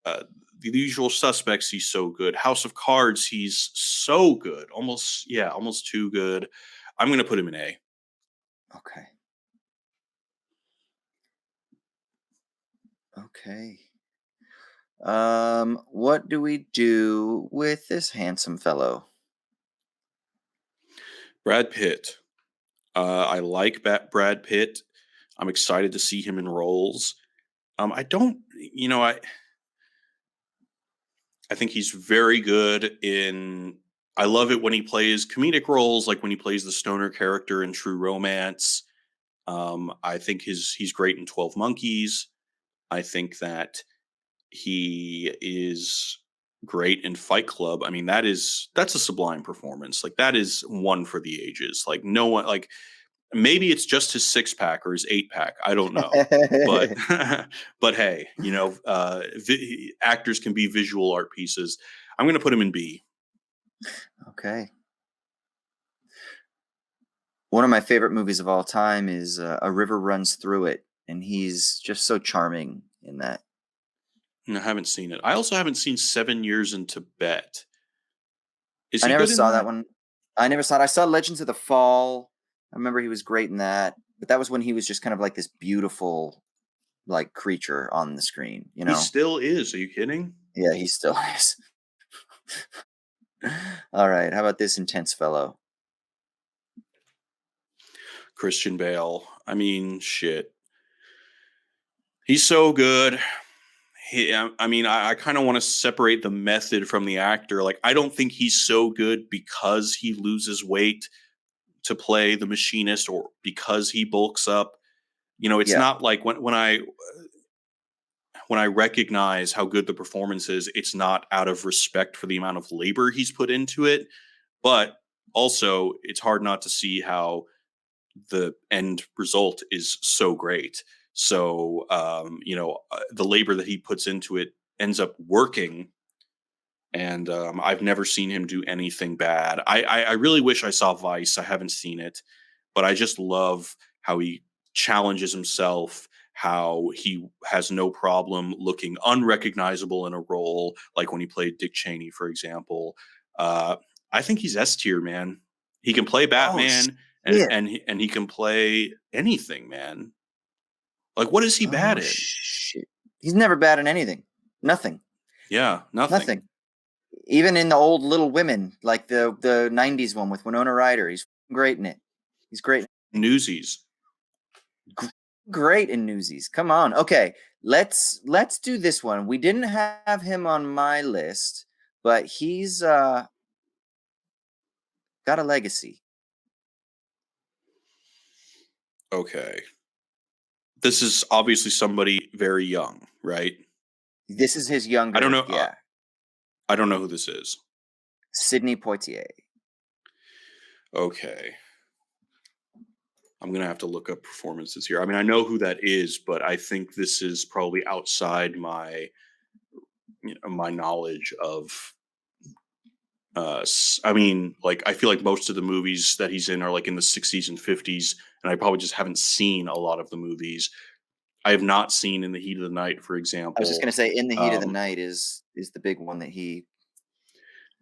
Uh, the Usual Suspects, he's so good. House of Cards, he's so good. Almost too good. I'm gonna put him in A. Okay. Okay. What do we do with this handsome fellow? Brad Pitt. I like Brad Pitt. I'm excited to see him in roles. I don't, I think he's very good in. I love it when he plays comedic roles, like when he plays the stoner character in True Romance. I think he's great in 12 Monkeys. I think that he is great in Fight Club. I mean, that's a sublime performance. Like, that is one for the ages. Like, no one, like, maybe it's just his 6 pack or his 8 pack. I don't know, but but hey, actors can be visual art pieces. I'm gonna put him in B. Okay. One of my favorite movies of all time is A River Runs Through It, and he's just so charming in that. I haven't seen it. I also haven't seen 7 Years in Tibet. Is I he never good in saw that that? one. I never saw it. I saw Legends of the Fall. I remember he was great in that, but that was when he was just kind of like this beautiful, like creature on the screen. He still is. Are you kidding? Yeah, he still is. All right. How about this intense fellow? Christian Bale. I mean, shit. He's so good. I mean, I kind of want to separate the method from the actor. Like, I don't think he's so good because he loses weight to play the machinist or because he bulks up. It's Yeah. not like when I recognize how good the performance is, it's not out of respect for the amount of labor he's put into it, but also it's hard not to see how the end result is so great. So, the labor that he puts into it ends up working. And I've never seen him do anything bad. I really wish I saw Vice. I haven't seen it, but I just love how he challenges himself, how he has no problem looking unrecognizable in a role, like when he played Dick Cheney, for example. Uh, I think he's S tier, man. He can play Oh Batman, and shit. he can play anything, man. Like, what is he Oh bad in? shit. He's never bad in anything. Nothing. Yeah, nothing. Nothing. Even in the old Little Women, like the '90s one with Winona Ryder, he's great in it. He's great. Newsies. Great in Newsies. Come on. Okay, let's do this one. We didn't have him on my list, but he's got a legacy. Okay. This is obviously somebody very young, right? This is his younger. I don't know. Yeah, I don't know who this is. Sidney Poitier. Okay. I'm gonna have to look up performances here. I mean, I know who that is, but I think this is probably outside my knowledge of. I mean, like I feel like most of the movies that he's in are like in the 60s and 50s, and I probably just haven't seen a lot of the movies. I have not seen In the Heat of the Night, for I was just example. gonna say, In the Heat of the Um, Night is the big one that he.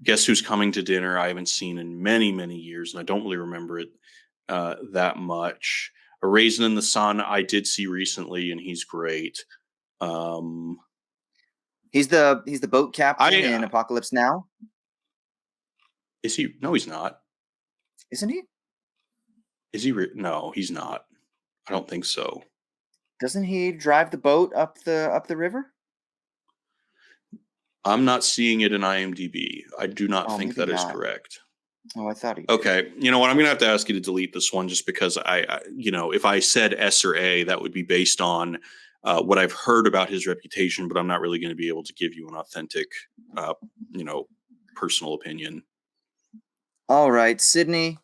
Guess Who's Coming to Dinner? I haven't seen in many, many years, and I don't really remember it that much. A Raisin in the Sun, I did see recently, and he's great. Um, He's the boat captain I in Apocalypse Now, is he? No, he's not. isn't he? Is he? No, he's not. I don't think so. Doesn't he drive the boat up the river? I'm not seeing it in IMDb. I do not Oh, think maybe that is not. correct. Oh, I thought he did. Okay, you know what? I'm gonna have to ask you to delete this one just because if I said S or A, that would be based on what I've heard about his reputation, but I'm not really going to be able to give you an authentic, uh, you know, personal opinion. All right, Sydney.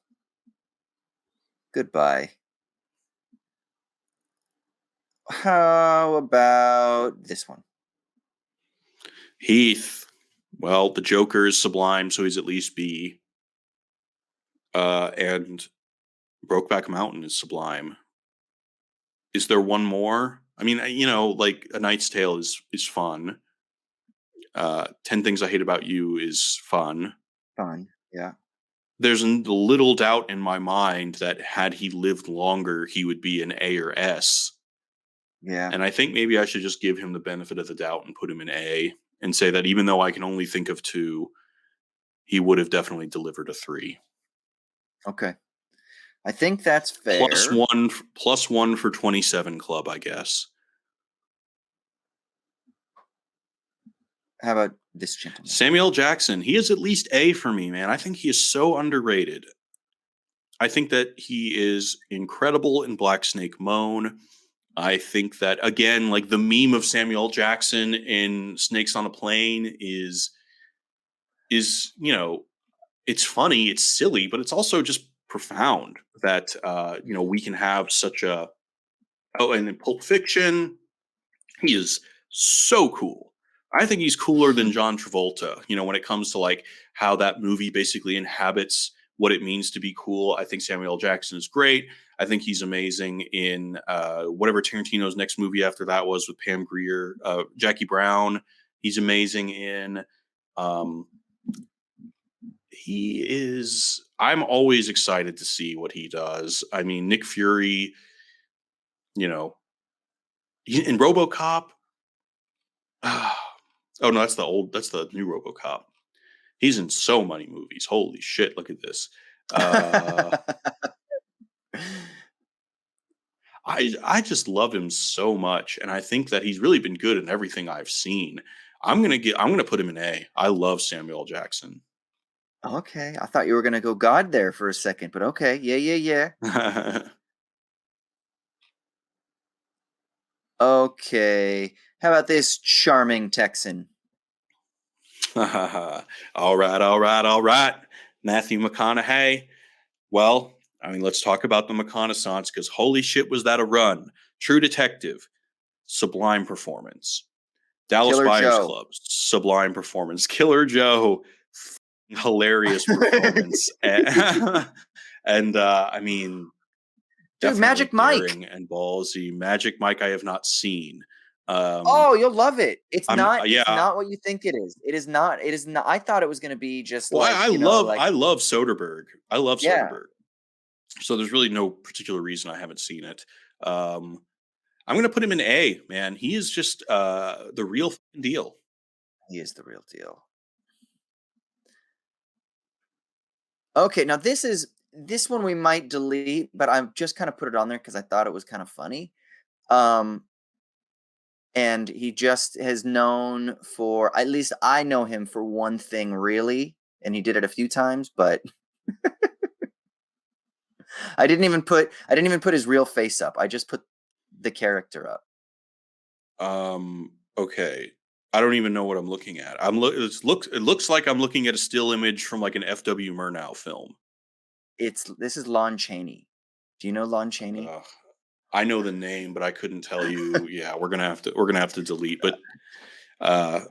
Goodbye. How about this one? Heath. Well, the Joker is sublime, so he's at least B. And Brokeback Mountain is sublime. Is there one more? I mean, like A Knight's Tale is fun. 10 Things I Hate About You is fun. Fun. Yeah. There's little doubt in my mind that had he lived longer, he would be an A or S. Yeah. And I think maybe I should just give him the benefit of the doubt and put him in A and say that even though I can only think of 2, he would have definitely delivered a 3. Okay. I think that's fair. Plus one for 27 Club, I guess. How about this gentleman? Samuel Jackson, he is at least A for me, man. I think he is so underrated. I think that he is incredible in Black Snake Moan. I think that again, like the meme of Samuel Jackson in Snakes on a Plane is it's funny, it's silly, but it's also just profound that we can have such a and in Pulp Fiction, he is so cool. I think he's cooler than John Travolta, when it comes to like how that movie basically inhabits what it means to be cool. I think Samuel Jackson is great. I think he's amazing in whatever Tarantino's next movie after that was with Pam Grier, Jackie Brown. He's amazing in. He is. I'm always excited to see what he does. I mean, Nick Fury, in RoboCop. Oh no, that's the new RoboCop. He's in so many movies. Holy shit! Look at this. I just love him so much, and I think that he's really been good in everything I've seen. I'm gonna put him in A. I love Samuel Jackson. Okay, I thought you were gonna go God there for a second, but okay, yeah. Okay. How about this charming Texan? All right, all right, all right. Matthew McConaughey. Well, I mean, let's talk about the McConaissance because holy shit, was that a run? True Detective, sublime performance. Dallas Killer Buyers Joe. Club, sublime performance. Killer Joe, hilarious performance. And I mean, Dude, definitely Magic Mike. daring and ballsy. Magic Mike, I have not seen. Oh, you'll love it. It's I'm not it's yeah. not what you think it is. It is not. It is not. I thought it was going to be just Well, like, I love Soderbergh. I love yeah, Soderbergh. So there's really no particular reason I haven't seen it. Um, I'm gonna put him in A. Man, he is just the real deal. he is the real deal. Okay, now this one we might delete, but I just kind of put it on there because I thought it was kind of funny. Um, and he just has known for, at least I know him for one thing really, and he did it a few times, but I didn't even put his real face up. I just put the character up. Okay. I don't even know what I'm looking at. It looks like I'm looking at a still image from like an F.W. Murnau film. This is Lon Chaney. Do you know Lon Chaney? I know the name, but I couldn't tell you. Yeah, we're gonna have to delete. But uh,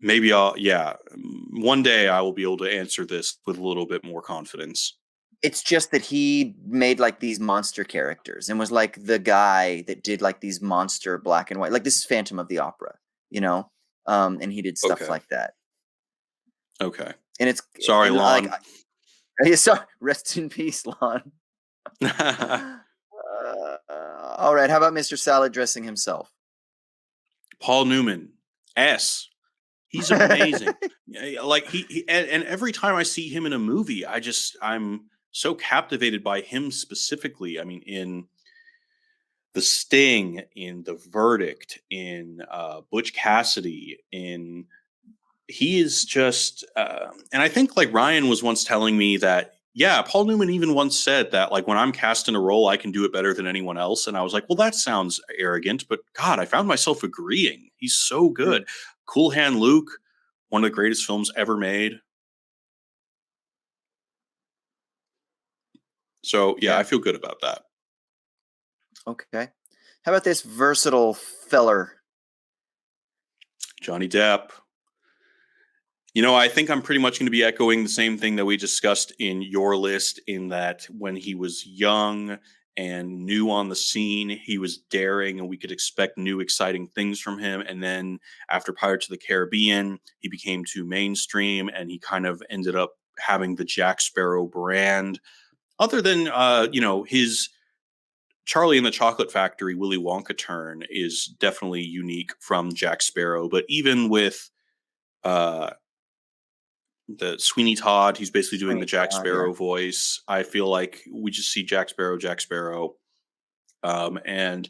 maybe one day I will be able to answer this with a little bit more confidence. It's just that he made like these monster characters and was like the guy that did like these monster black and white. Like this is Phantom of the Opera, you know? And he did stuff Okay. like that. Okay. And it's Sorry, and like Lon. so rest in peace, Lon. All right, how about Mr. Salad dressing himself? Paul Newman. S. He's amazing. Like and every time I see him in a movie, I'm so captivated by him specifically. I mean, in The Sting, in The Verdict, in Butch Cassidy, in he is just and I think like Ryan was once telling me that yeah, Paul Newman even once said that like when I'm cast in a role, I can do it better than anyone else. And I was like, well, that sounds arrogant, but God, I found myself agreeing. He's so good. Cool Hand Luke, one of the greatest films ever made. So yeah, I Yeah. feel good about that. Okay. How about this versatile feller? Johnny Depp. You know, I think I'm pretty much going to be echoing the same thing that we discussed in your list, in that when he was young and new on the scene, he was daring and we could expect new, exciting things from him. And then after Pirates of the Caribbean, he became too mainstream and he kind of ended up having the Jack Sparrow brand. Other than, his Charlie and the Chocolate Factory, Willy Wonka turn is definitely unique from Jack Sparrow. But even with, uh, the Sweeney Todd, he's basically doing the Sweeney Jack Todd, yeah. Sparrow voice. I feel like we just see Jack Sparrow, Jack Sparrow. And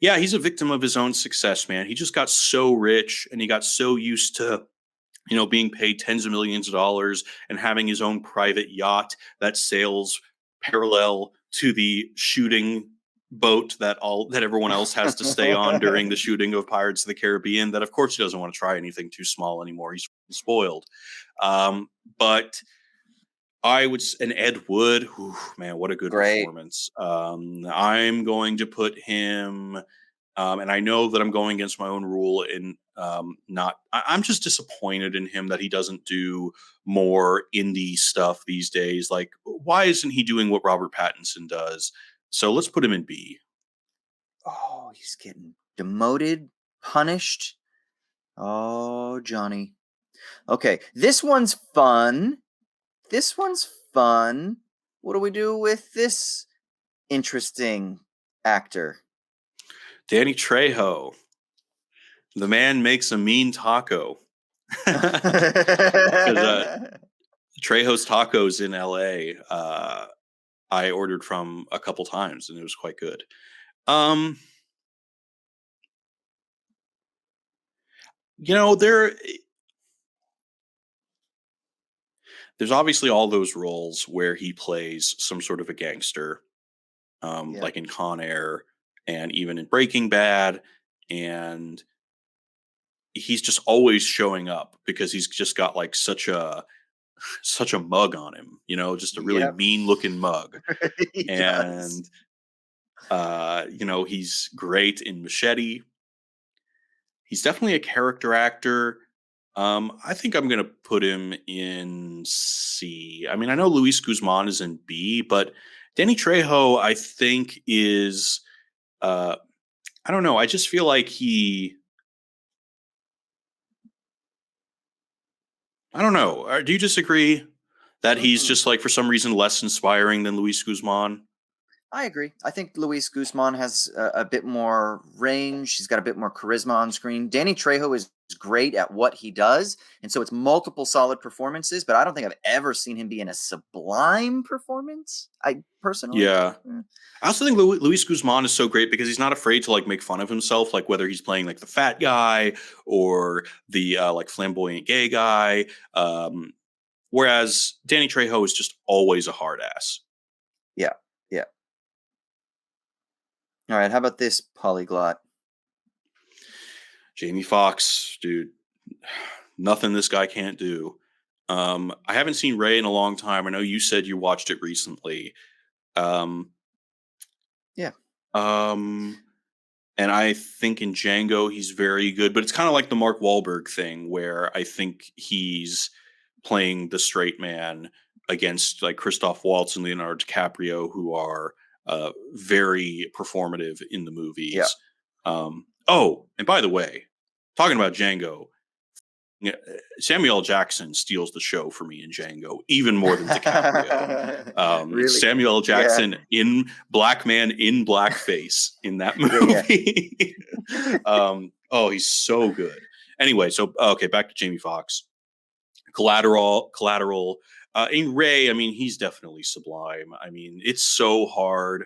yeah, he's a victim of his own success, man. He just got so rich and he got so used to, being paid tens of millions of dollars and having his own private yacht that sails parallel to the shooting boat that everyone else has to stay on during the shooting of Pirates of the Caribbean, that of course he doesn't want to try anything too small anymore. He's spoiled. But and Ed Wood, whew, man, what a good Great. performance. I'm going to put him, and I know that I'm going against my own rule in I'm just disappointed in him that he doesn't do more indie stuff these days. Like, why isn't he doing what Robert Pattinson does? So let's put him in B. Oh, he's getting demoted, punished. Oh, Johnny. Okay, this one's fun. This one's fun. What do we do with this interesting actor? Danny Trejo. The man makes a mean taco. Because Trejo's Tacos in LA, I ordered from a couple times and it was quite good. Um, you know, there's obviously all those roles where he plays some sort of a gangster, Yeah. like in Con Air and even in Breaking Bad. and he's just always showing up because he's just got like such a mug on him, just a really Yep. mean looking mug. He does. And he's great in Machete. He's definitely a character actor. I think I'm gonna put him in C. I mean, I know Luis Guzman is in B, but Danny Trejo, I think, is I don't know. I just feel like I don't know. Do you disagree that he's Mm. just like for some reason less inspiring than Luis Guzman? I agree. I think Luis Guzman has a bit more range. He's got a bit more charisma on screen. Danny Trejo is great at what he does, and so it's multiple solid performances. But I don't think I've ever seen him be in a sublime performance. I personally, Yeah. I also think Luis Guzman is so great because he's not afraid to like make fun of himself, like whether he's playing like the fat guy or the like flamboyant gay guy. Whereas Danny Trejo is just always a hard ass. yeah, yeah. All right, how about this polyglot? Jamie Foxx, dude, nothing this guy can't do. I haven't seen Ray in a long time. I know you said you watched it recently. Um, Yeah. And I think in Django he's very good, but it's kind of like the Mark Wahlberg thing where I think he's playing the straight man against like Christoph Waltz and Leonardo DiCaprio, who are very performative in the Yeah. movies. Oh, and by the way, talking about Django, Samuel L. Jackson steals the show for me in Django, even more than DiCaprio. Really? Samuel L. Yeah. Jackson in black man in blackface in that movie. Oh, he's so good. Anyway, so okay, back to Jamie Foxx. Collateral. In Ray, I mean, he's definitely sublime. I mean, it's so hard.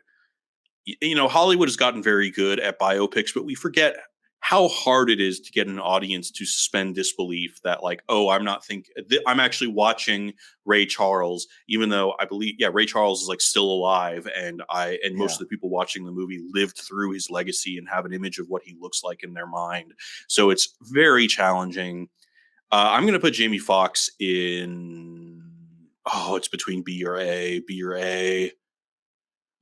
Hollywood has gotten very good at biopics, but we forget how hard it is to get an audience to suspend disbelief that like, oh, I'm actually watching Ray Charles, even though I believe, Ray Charles is like still alive. And most of the people watching the movie lived through his legacy and have an image of what he looks like in their mind. So it's very challenging. I'm going to put Jamie Foxx in, it's between B or A.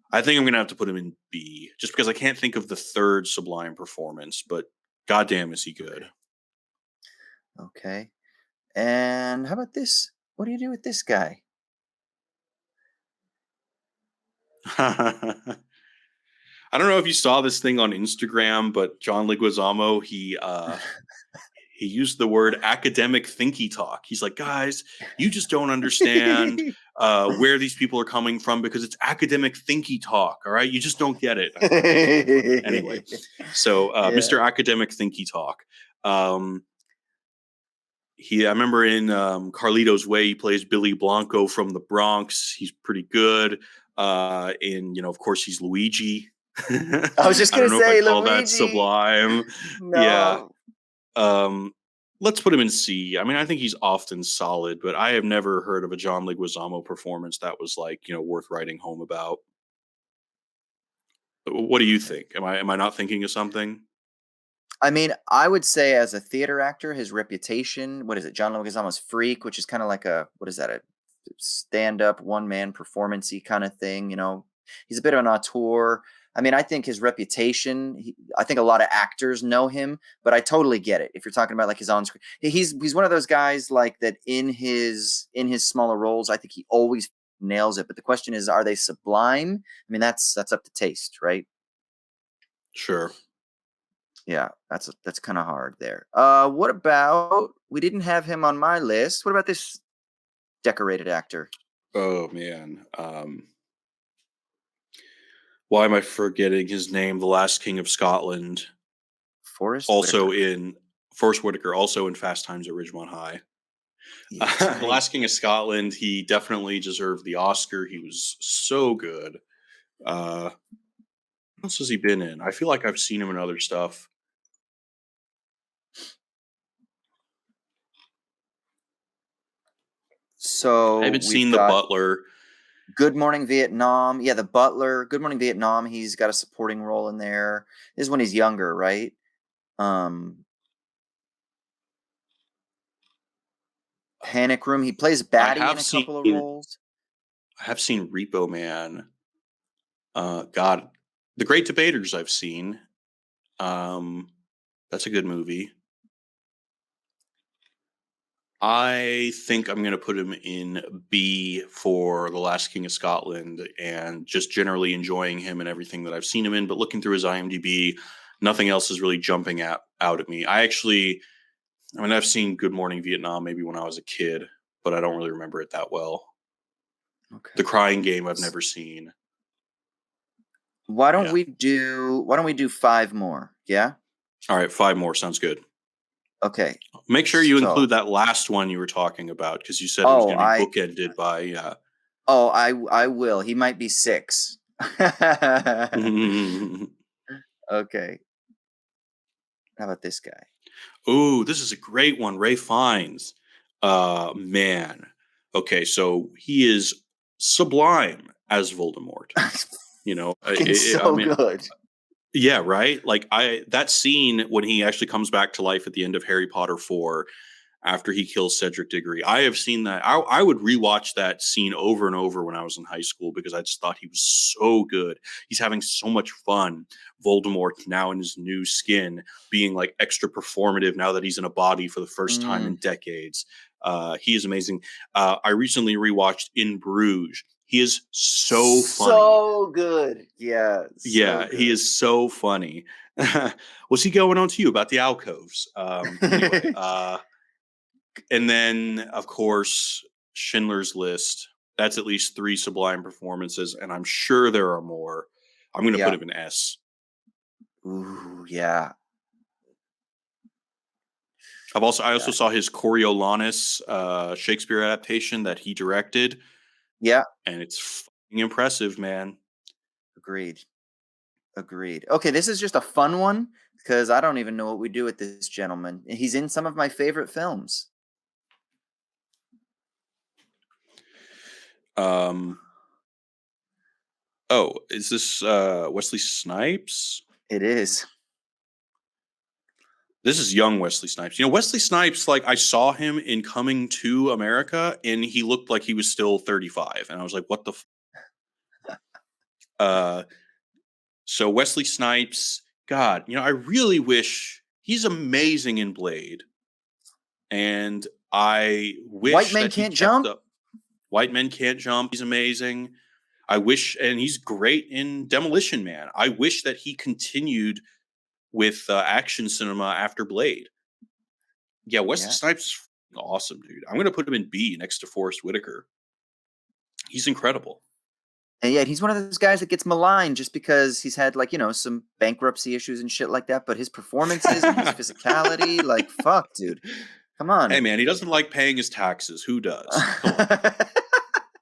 I think I'm going to have to put him in B just because I can't think of the third sublime performance, but goddamn is he good. Okay. And how about this? What do you do with this guy? I don't know if you saw this thing on Instagram, but John Leguizamo, he used the word academic thinky talk. He's like, guys, you just don't understand where these people are coming from because it's academic thinky talk. All right. You just don't get it. Anyway, so Mr. Academic Thinky Talk. I remember in Carlito's Way, he plays Billy Blanco from the Bronx. He's pretty good. Of course, he's Luigi. I was just going to say, if I call that Luigi. sublime. No. Yeah. Let's put him in C. I mean, I think he's often solid, but I have never heard of a John Leguizamo performance that was like, worth writing home about. What do you think? Am I not thinking of something? I mean, I would say as a theater actor, his reputation, what is it? John Leguizamo's Freak, which is kind of like a stand-up one-man performance-y kind of thing, He's a bit of an auteur. I mean, I think his reputation, I think a lot of actors know him, but I totally get it. If you're talking about like his on-screen, he's one of those guys like that in his smaller roles, I think he always nails it. But the question is, are they sublime? I mean, that's up to taste, right? Sure. Yeah, that's kind of hard there. What about, we didn't have him on my list. What about this decorated actor? Oh man. Why am I forgetting his name? The Last King of Scotland. Forrest Whitaker, also in Fast Times at Ridgemont High. Yeah, The Last King of Scotland, he definitely deserved the Oscar. He was so good. What else has he been in? I feel like I've seen him in other stuff. So I haven't seen The Butler. Good Morning Vietnam. Yeah, The Butler. Good Morning Vietnam. He's got a supporting role in there. This is when he's younger, right? Um, Panic Room. He plays I baddie in have a seen couple of roles. Repo Man. God, The Great Debaters I've seen. That's a good movie. I think I'm going to put him in B for The Last King of Scotland, and just generally enjoying him and everything that I've seen him in. But looking through his IMDb, nothing else is really jumping out at me. I've seen Good Morning Vietnam maybe when I was a kid, but I don't really remember it that well. Okay. The Crying Game I've never seen. Why don't we do 5 more? Yeah? All right, 5 more sounds good. Okay. Make sure you include that last one you were talking about, because you said it was going to be bookended by. Oh, I will. He might be 6. Okay. How about this guy? Ooh, this is a great one. Ray Fiennes. Man. Okay, so he is sublime as Voldemort. Good. Yeah, right? Like that scene when he actually comes back to life at the end of Harry Potter 4 after he kills Cedric Diggory. I have seen that. I would rewatch that scene over and over when I was in high school, because I just thought he was so good. He's having so much fun. Voldemort now in his new skin, being like extra performative now that he's in a body for the first time in decades. He is amazing. I recently rewatched In Bruges. He is so funny. So good. Yeah. Yeah, he is so funny. What's he going on to you about the alcoves? Anyway, and then, of course, Schindler's List. That's at least 3 sublime performances, and I'm sure there are more. I'm going to put him in S. Ooh, yeah. I also saw his Coriolanus Shakespeare adaptation that he directed. Yeah. And it's fucking impressive, man. Agreed. Okay, this is just a fun one, because I don't even know what we do with this gentleman. He's in some of my favorite films. Oh, is this Wesley Snipes? It is. This is young Wesley Snipes. Wesley Snipes, like, I saw him in Coming to America, and he looked like he was still 35. And I was like, what the so Wesley Snipes, God, I really wish he's amazing in Blade. And I wish White Men that he Can't kept Jump. up. White Men Can't Jump. He's amazing. I wish, and he's great in Demolition Man. I wish that he continued with action cinema after Blade. Yeah, Wesley Snipes is awesome, dude. I'm going to put him in B next to Forrest Whitaker. He's incredible. And yet he's one of those guys that gets maligned just because he's had, like, some bankruptcy issues and shit like that. But his performances and his physicality, like, fuck, dude. Come on. Hey, man, he doesn't like paying his taxes. Who does? Come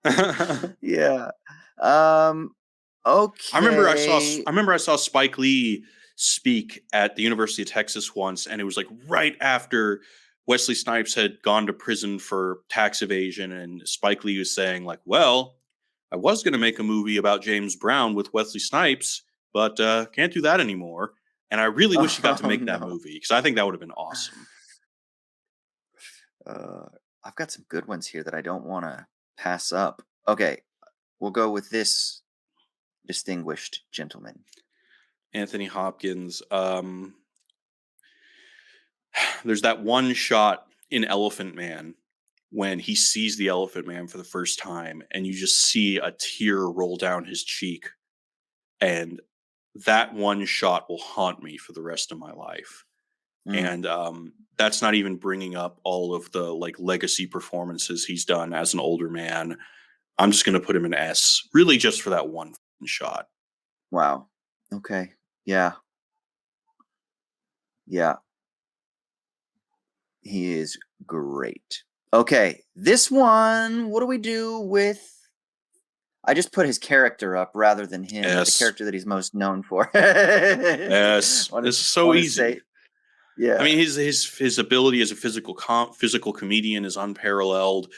on. Yeah. Okay. I remember I saw Spike Lee speak at the University of Texas once, and it was like right after Wesley Snipes had gone to prison for tax evasion, and Spike Lee was saying, like, well, I was going to make a movie about James Brown with Wesley Snipes, but can't do that anymore. And I really wish he got to make that movie, because I think that would have been awesome. I've got some good ones here that I don't want to pass up. Okay, we'll go with this distinguished gentleman, Anthony Hopkins. There's that one shot in Elephant Man when he sees the Elephant Man for the first time, and you just see a tear roll down his cheek. And that one shot will haunt me for the rest of my life. And that's not even bringing up all of the like legacy performances he's done as an older man. I'm just going to put him in S, really just for that one shot. Wow. Okay. Yeah. Yeah. He is great. Okay, this one, what do we do with... I just put his character up rather than him, the character that he's most known for. Yes. It's so easy. Yeah. I mean, his ability as a physical comedian is unparalleled.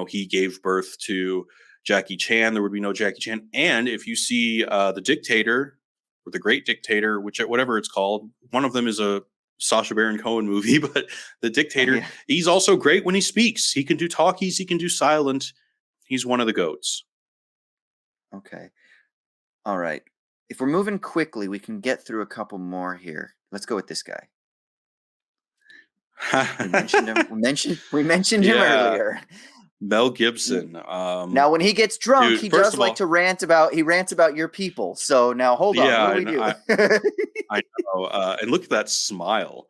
He gave birth to Jackie Chan. There would be no Jackie Chan. And if you see The Dictator or The Great Dictator, whatever it's called, one of them is a Sacha Baron Cohen movie, but The Dictator. Yeah. He's also great when he speaks. He can do talkies. He can do silent. He's one of the goats. Okay. All right. If we're moving quickly, we can get through a couple more here. Let's go with this guy. We mentioned him. We mentioned him earlier. Mel Gibson. Now, when he gets drunk, dude, he first does of like all- to rant about your people. So now, hold on. Yeah, What do we do? I know. And look at that smile.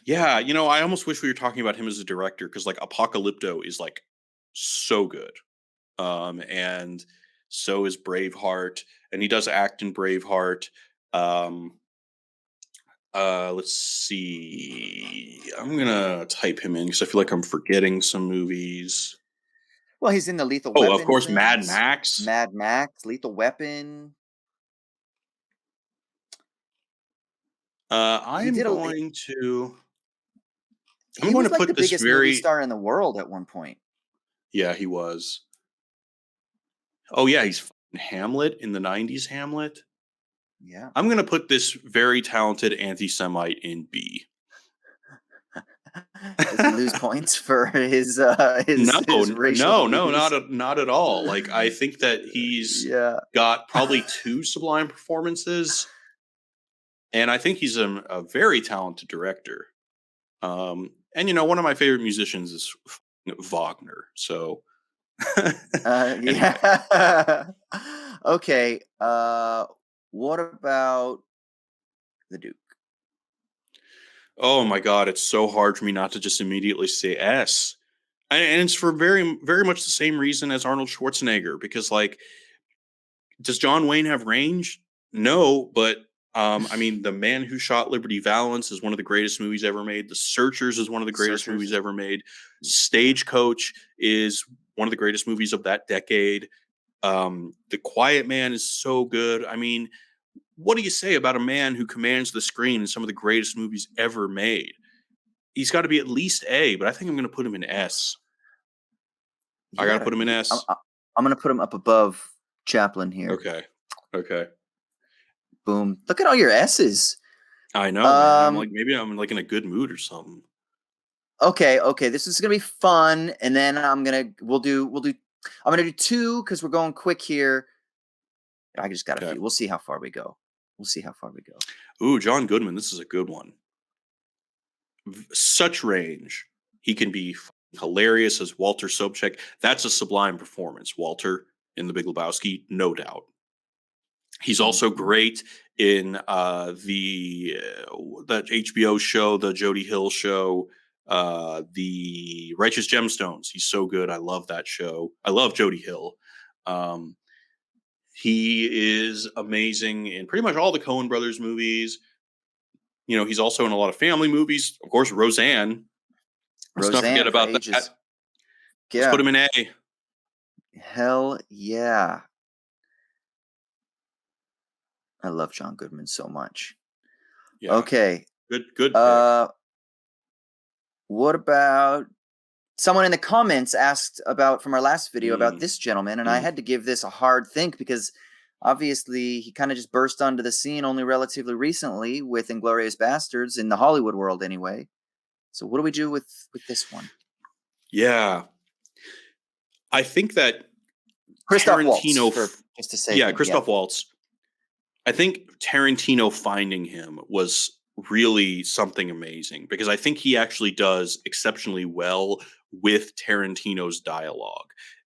Yeah, I almost wish we were talking about him as a director, because like Apocalypto is like so good. And so is Braveheart, and he does act in Braveheart. Let's see. I'm gonna type him in because I feel like I'm forgetting some movies. Well, he's in the Lethal Oh, Weapon of course, films. Mad Max. Mad Max, Lethal Weapon. I'm did a- going to. He I'm going was to like put the this biggest movie very. star in the world at one point. Yeah, he was. Oh yeah, he's Hamlet in the '90s. Hamlet. Yeah. I'm going to put this very talented anti-Semite in B. Does he lose points for his No, racial no, views? not at all. Like, I think that he's got probably 2 sublime performances, and I think he's a very talented director. And one of my favorite musicians is Wagner. So, anyway. Yeah. Okay. What about the Duke? Oh my God, it's so hard for me not to just immediately say S. And it's for very, very much the same reason as Arnold Schwarzenegger, because like, does John Wayne have range? No, but I mean, The Man Who Shot Liberty Valance is one of the greatest movies ever made. The Searchers is one of the greatest movies ever made. Stagecoach is one of the greatest movies of that decade. The Quiet Man is so good. I mean, what do you say about a man who commands the screen in some of the greatest movies ever made? He's got to be at least A, but I think I'm going to put him in S. I got to put him in S. I'm going to put him up above Chaplin here. Okay. Boom. Look at all your S's. I know, man. Maybe I'm like in a good mood or something. Okay. This is gonna be fun, and then I'm gonna do 2 because we're going quick here. I just got a few. We'll see how far we go. Ooh, John Goodman. This is a good one. Such range. He can be hilarious as Walter Sobchak. That's a sublime performance. Walter in The Big Lebowski, no doubt. He's also great in that HBO show, the Jody Hill show, the Righteous Gemstones. He's so good. I love that show. I love Jody Hill. He is amazing in pretty much all the Coen Brothers movies. He's also in a lot of family movies. Of course, Roseanne. Let's not forget about that. Yeah. Let's put him in A. Hell yeah. I love John Goodman so much. Yeah. Okay. Good. What about someone in the comments asked about from our last video about this gentleman, and I had to give this a hard think because obviously he kind of just burst onto the scene only relatively recently with Inglourious Bastards in the Hollywood world anyway. So what do we do with this one? Yeah. I think that Christoph Tarantino, Waltz, just to say. Christoph Waltz. I think Tarantino finding him was really something amazing because I think he actually does exceptionally well with Tarantino's dialogue,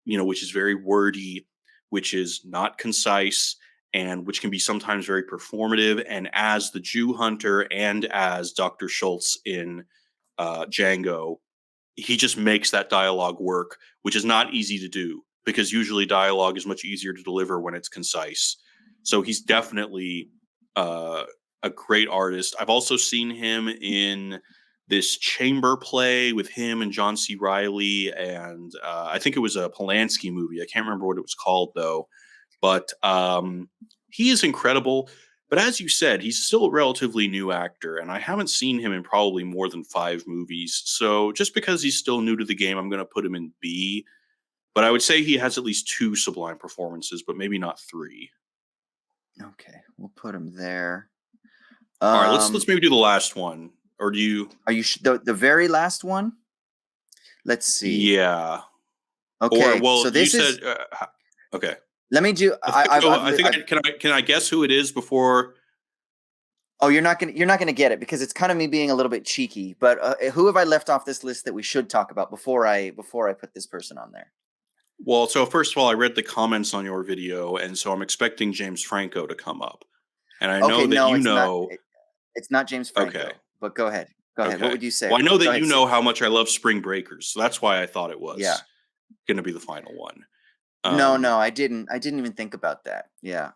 which is very wordy, which is not concise, and which can be sometimes very performative. And as the Jew hunter and as Dr. Schultz in Django, he just makes that dialogue work, which is not easy to do because usually dialogue is much easier to deliver when it's concise. So he's definitely a great artist. I've also seen him in this chamber play with him and John C. Reilly, and I think it was a Polanski movie. I can't remember what it was called, though. But he is incredible. But as you said, he's still a relatively new actor, and I haven't seen him in probably more than 5 movies. So just because he's still new to the game, I'm going to put him in B. But I would say he has at least 2 sublime performances, but maybe not 3. Okay, we'll put him there. All right, let's Um, maybe do the last one. Or do you? are you the very last one? Let's see. Yeah. Or Okay, well, so you this said is. okay. Let me do. I think so. I think I've can I guess who it is before? Oh, you're not gonna get it because it's kind of me being a little bit cheeky. But who have I left off this list that we should talk about before I put this person on there? Well, so first of all, I read the comments on your video, and so I'm expecting James Franco to come up. And I know Okay, that no, you it's not. know. It's not James Okay. Franco. But go ahead. Go ahead. What Okay. would you say? Well, I know Go that ahead. you know how much I love Spring Breakers, so that's why I thought it Yeah. was going to be the final one. No, Um, no, I didn't. I didn't even think about that. Yeah.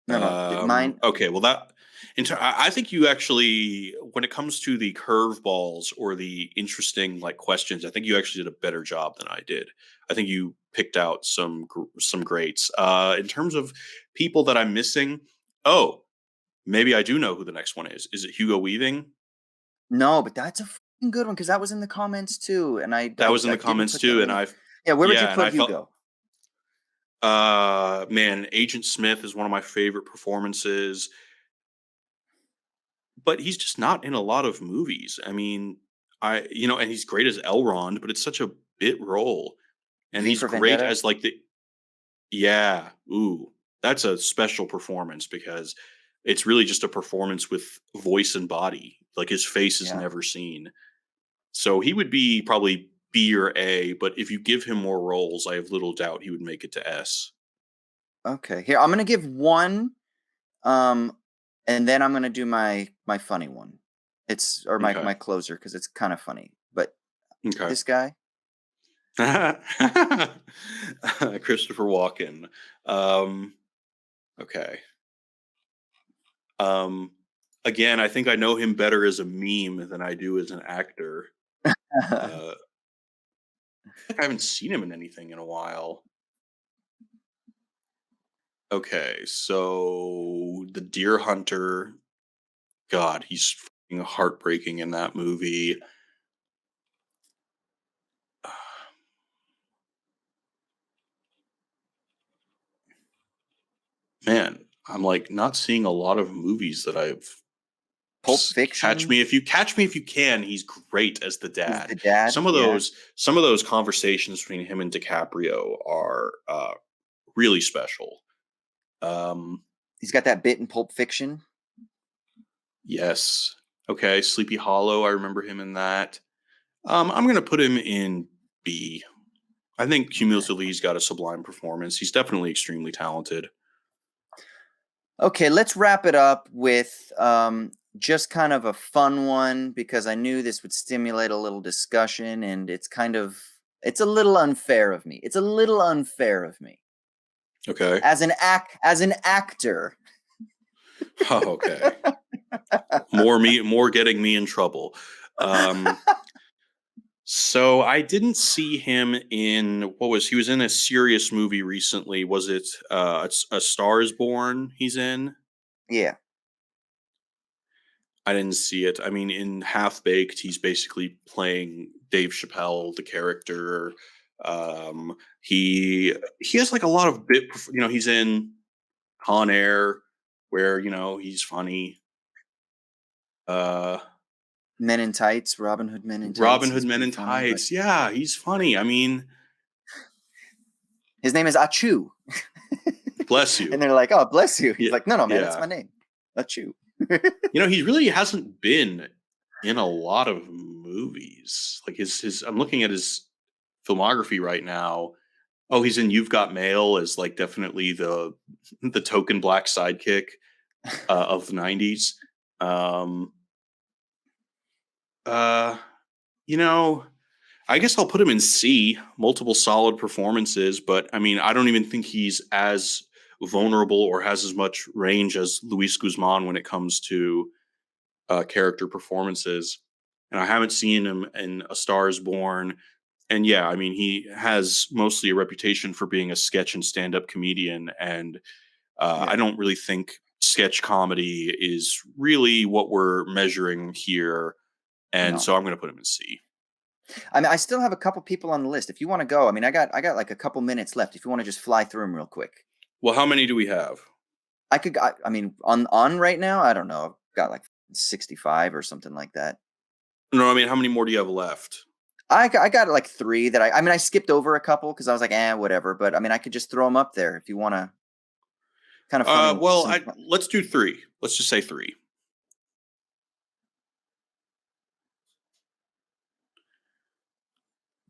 No, no. Mine. okay. Well, I think you actually, when it comes to the curveballs or the interesting like questions, I think you actually did a better job than I did. I think you picked out some greats. In terms of people that I'm missing, oh, maybe I do know who the next one is. Is it Hugo Weaving? No, but that's a fucking good one because that was in the comments too, and That was in I the didn't comments put that too, and one. Yeah, where would you and I put felt Hugo? man, Agent Smith is one of my favorite performances, but he's just not in a lot of movies. I mean, and he's great as Elrond, but it's such a bit role, and V he's for great Vendetta. as like the yeah, ooh, that's a special performance because it's really just a performance with voice and body. Like his face is Yeah. never seen. So he would be probably B or A, but if you give him more roles, I have little doubt he would make it to S. Okay. Here, I'm gonna give one, um, and then I'm gonna do my funny one. It's or Okay. my closer because it's kind of funny. But Okay. this guy, Christopher Walken. Um, okay. Um, again, I think I know him better as a meme than I do as an actor. Uh, I haven't seen him in anything in a while. Okay, so the Deer Hunter. God, he's fucking heartbreaking in that movie. Man, I'm like not seeing a lot of movies that I've Pulp catch Fiction. me if you can. He's great as the He's dad. the dad. Yeah. Some of those conversations between him and DiCaprio are really special. Um, He's got that bit in Pulp Fiction. yes. Okay, Sleepy Hollow. I remember him in that. I'm gonna put him in B. I think Okay. cumulatively he's got a sublime performance. He's definitely extremely talented. Okay, let's wrap it up with just kind of a fun one because I knew this would stimulate a little discussion, and it's a little unfair of me. It's a little unfair of me Okay. as an actor. Oh, okay. More getting me in trouble. Um, so I didn't see him in he was in a serious movie recently. Was it a Star is Born he's in? Yeah. I didn't see it. I mean, in Half Baked, he's basically playing Dave Chappelle, the character. He has like a lot of he's in Con Air, where he's funny. Uh, Men in Tights, Robin Hood Men in Tights. Robin Hood He's Men pretty in funny, but Tights, yeah, he's funny. I mean, his name is Achu. bless you. And they're like, "Oh, bless you." He's Yeah, like, "No, man, it's yeah. my name, Achu." He really hasn't been in a lot of movies. Like his I'm looking at his filmography right now. Oh, he's in You've Got Mail as like definitely the token black sidekick of the 90s. Um uh you know, I guess I'll put him in C, multiple solid performances, but I mean, I don't even think he's as vulnerable or has as much range as Luis Guzman when it comes to character performances. And I haven't seen him in A Star is Born. And yeah, I mean, he has mostly a reputation for being a sketch and stand up comedian. And I Yeah. don't really think sketch comedy is really what we're measuring here. And No. so I'm going to put him in C. I mean, I still have a couple people on the list. If you want to go, I mean, I got like a couple minutes left. If you want to just fly through them real quick, Well, how many do we have? I could. I mean, on right now, I don't know. got like 65 or something like that. No, I mean, how many more do you have left? I got like 3 that I mean, I skipped over a couple because I was like, whatever. But I mean, I could just throw them up there if you want to. Kind of funny. Well, let's do 3. Let's just say 3.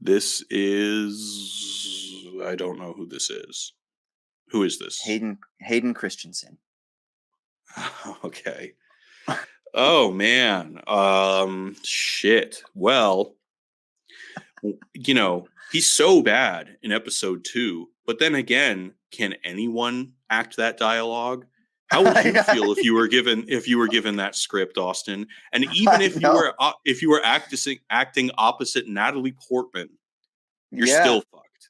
This is, I don't know who this is. Who is this? Hayden Christensen. Okay. Oh man. Shit. Well, he's so bad in episode 2, but then again, can anyone act that dialogue? How would you feel if you were given that script, Austin? And even if you were acting opposite Natalie Portman, you're still fucked.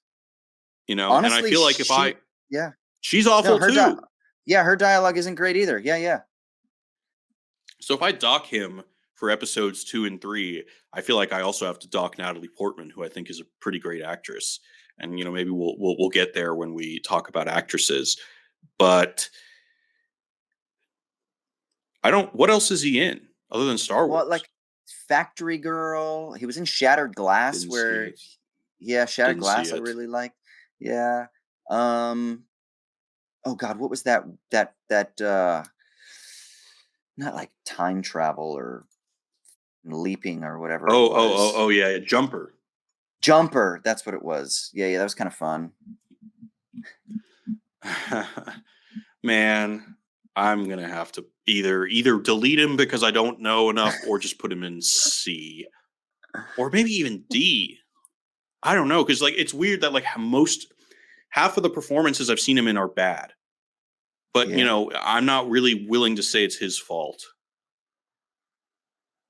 Honestly, and I feel like she's awful too. Her dialogue isn't great either. Yeah. So if I dock him for episodes 2 and 3, I feel like I also have to dock Natalie Portman, who I think is a pretty great actress. And maybe we'll get there when we talk about actresses. But what else is he in other than Star Wars? Well, like Factory Girl. He was in Shattered Glass, Shattered Glass I really liked. Yeah. Oh God, what was that not like time travel or leaping or whatever. Oh yeah, Jumper. That's what it was. Yeah, that was kind of fun. Man, I'm gonna have to either delete him because I don't know enough, or just put him in C, or maybe even D. I don't know, because it's weird that half of the performances I've seen him in are bad, but I'm not really willing to say it's his fault.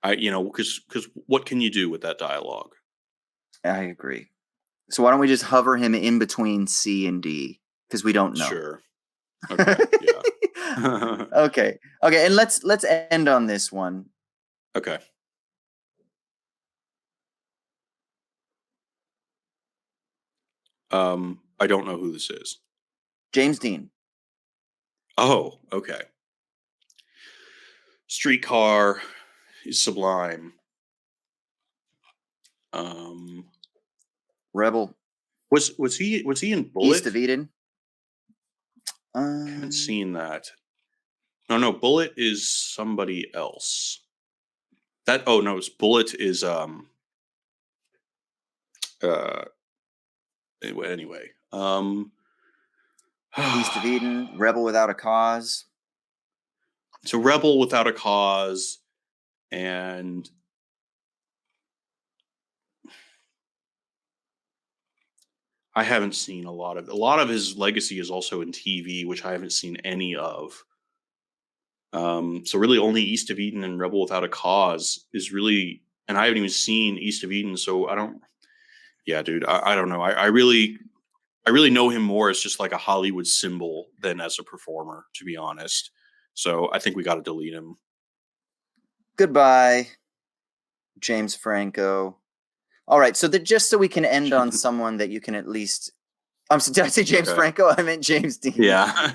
Because what can you do with that dialogue? I agree. So why don't we just hover him in between C and D, because we don't know. Sure. Okay. Yeah. Okay. And let's end on this one. Okay. I don't know who this is. James Dean. Oh, okay. Streetcar is Sublime. Rebel. Was he in Bullet? East of Eden. I haven't seen that. No, Bullet is somebody else. Bullet is anyway. East of Eden, Rebel Without a Cause. So Rebel Without a Cause, and I haven't seen a lot of his legacy is also in TV, which I haven't seen any of. So really only East of Eden and Rebel Without a Cause is really, and I haven't even seen East of Eden, so I don't. Yeah, dude, I don't know. I really know him more as just like a Hollywood symbol than as a performer, to be honest. So I think we got to delete him. Goodbye, James Franco. All right, so just so we can end on someone that you can at least. Did I say James Franco? I meant James Dean. Yeah.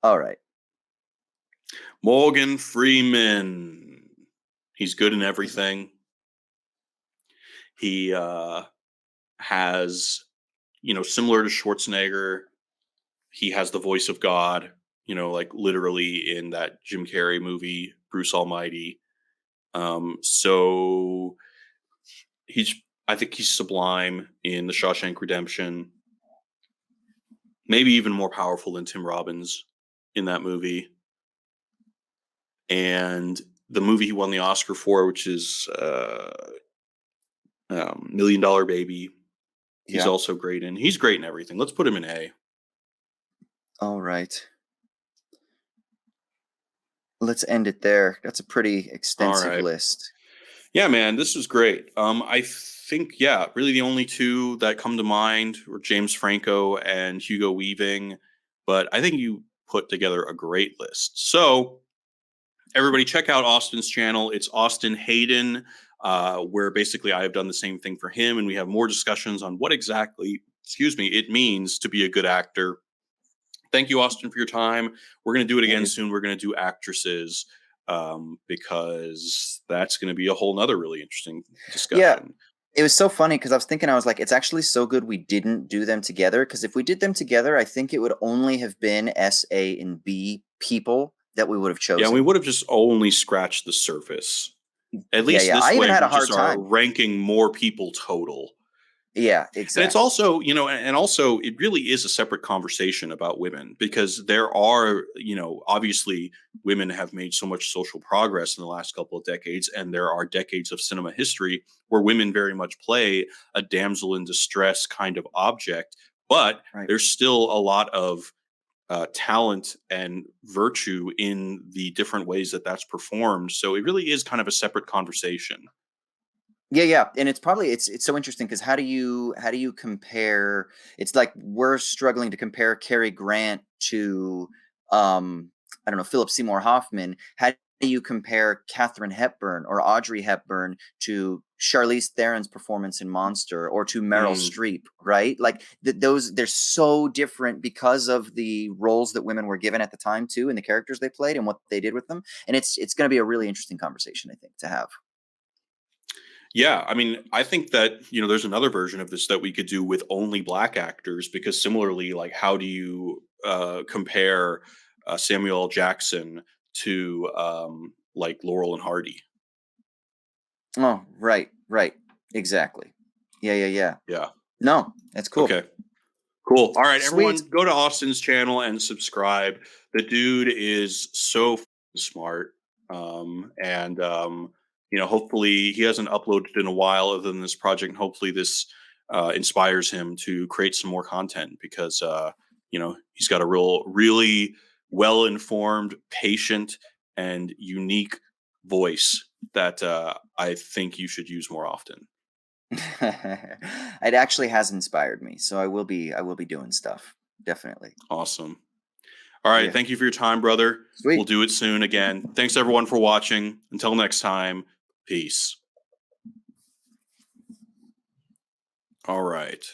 All right. Morgan Freeman. He's good in everything. He has, similar to Schwarzenegger, he has the voice of God, like literally in that Jim Carrey movie, Bruce Almighty. So I think he's sublime in The Shawshank Redemption. Maybe even more powerful than Tim Robbins in that movie. And the movie he won the Oscar for, which is $1 Million Baby, he's also great in. He's great in everything. Let's put him in A. All right. Let's end it there. That's a pretty extensive list. Yeah, man, this is great. I think, really the only two that come to mind were James Franco and Hugo Weaving, but I think you put together a great list. So everybody check out Austin's channel. It's Austin Hayden, where basically I have done the same thing for him, and we have more discussions on what exactly, it means to be a good actor. Thank you, Austin, for your time. We're going to do it Yeah, again dude. soon. We're going to do actresses because that's going to be a whole nother really interesting Yeah, discussion. it was so funny because I was thinking, I was like, it's actually so good we didn't do them together. Because if we did them together, I think it would only have been S, A, and B people that we would have Yeah, and we chosen. would have just only scratched the surface. At Yeah, least yeah. this I even way, had a we just hard are time. ranking more people total. Yeah, And it's exactly. also, and also it really is a separate conversation about women because there are, obviously women have made so much social progress in the last couple of decades. And there are decades of cinema history where women very much play a damsel in distress kind of object. But Right. there's still a lot of talent and virtue in the different ways that that's performed. So it really is kind of a separate conversation. Yeah, yeah, and it's so interesting because how do you compare? It's like we're struggling to compare Cary Grant to I don't know, Philip Seymour Hoffman. How do you compare Katharine Hepburn or Audrey Hepburn to Charlize Theron's performance in Monster or to Meryl Mm. Streep? Right, like those they're so different because of the roles that women were given at the time too, and the characters they played and what they did with them. And it's going to be a really interesting conversation, I think, to have. Yeah, I mean, I think that, there's another version of this that we could do with only black actors because similarly, like, how do you compare Samuel L. Jackson to like Laurel and Hardy? Oh, right, right. Exactly. Yeah, yeah, yeah. Yeah. No, that's cool. Okay. Cool. All right, Sweet. everyone, go to Austin's channel and subscribe. The dude is so smart. And hopefully he hasn't uploaded in a while other than this project. And hopefully this inspires him to create some more content because he's got a really well informed, patient, and unique voice that I think you should use more often. It actually has inspired me, so I will be doing stuff. Definitely. Awesome. All right. Yeah. Thank you for your time, brother. We'll Sweet. do it soon again. Thanks, everyone, for watching. Until next time, peace. All right.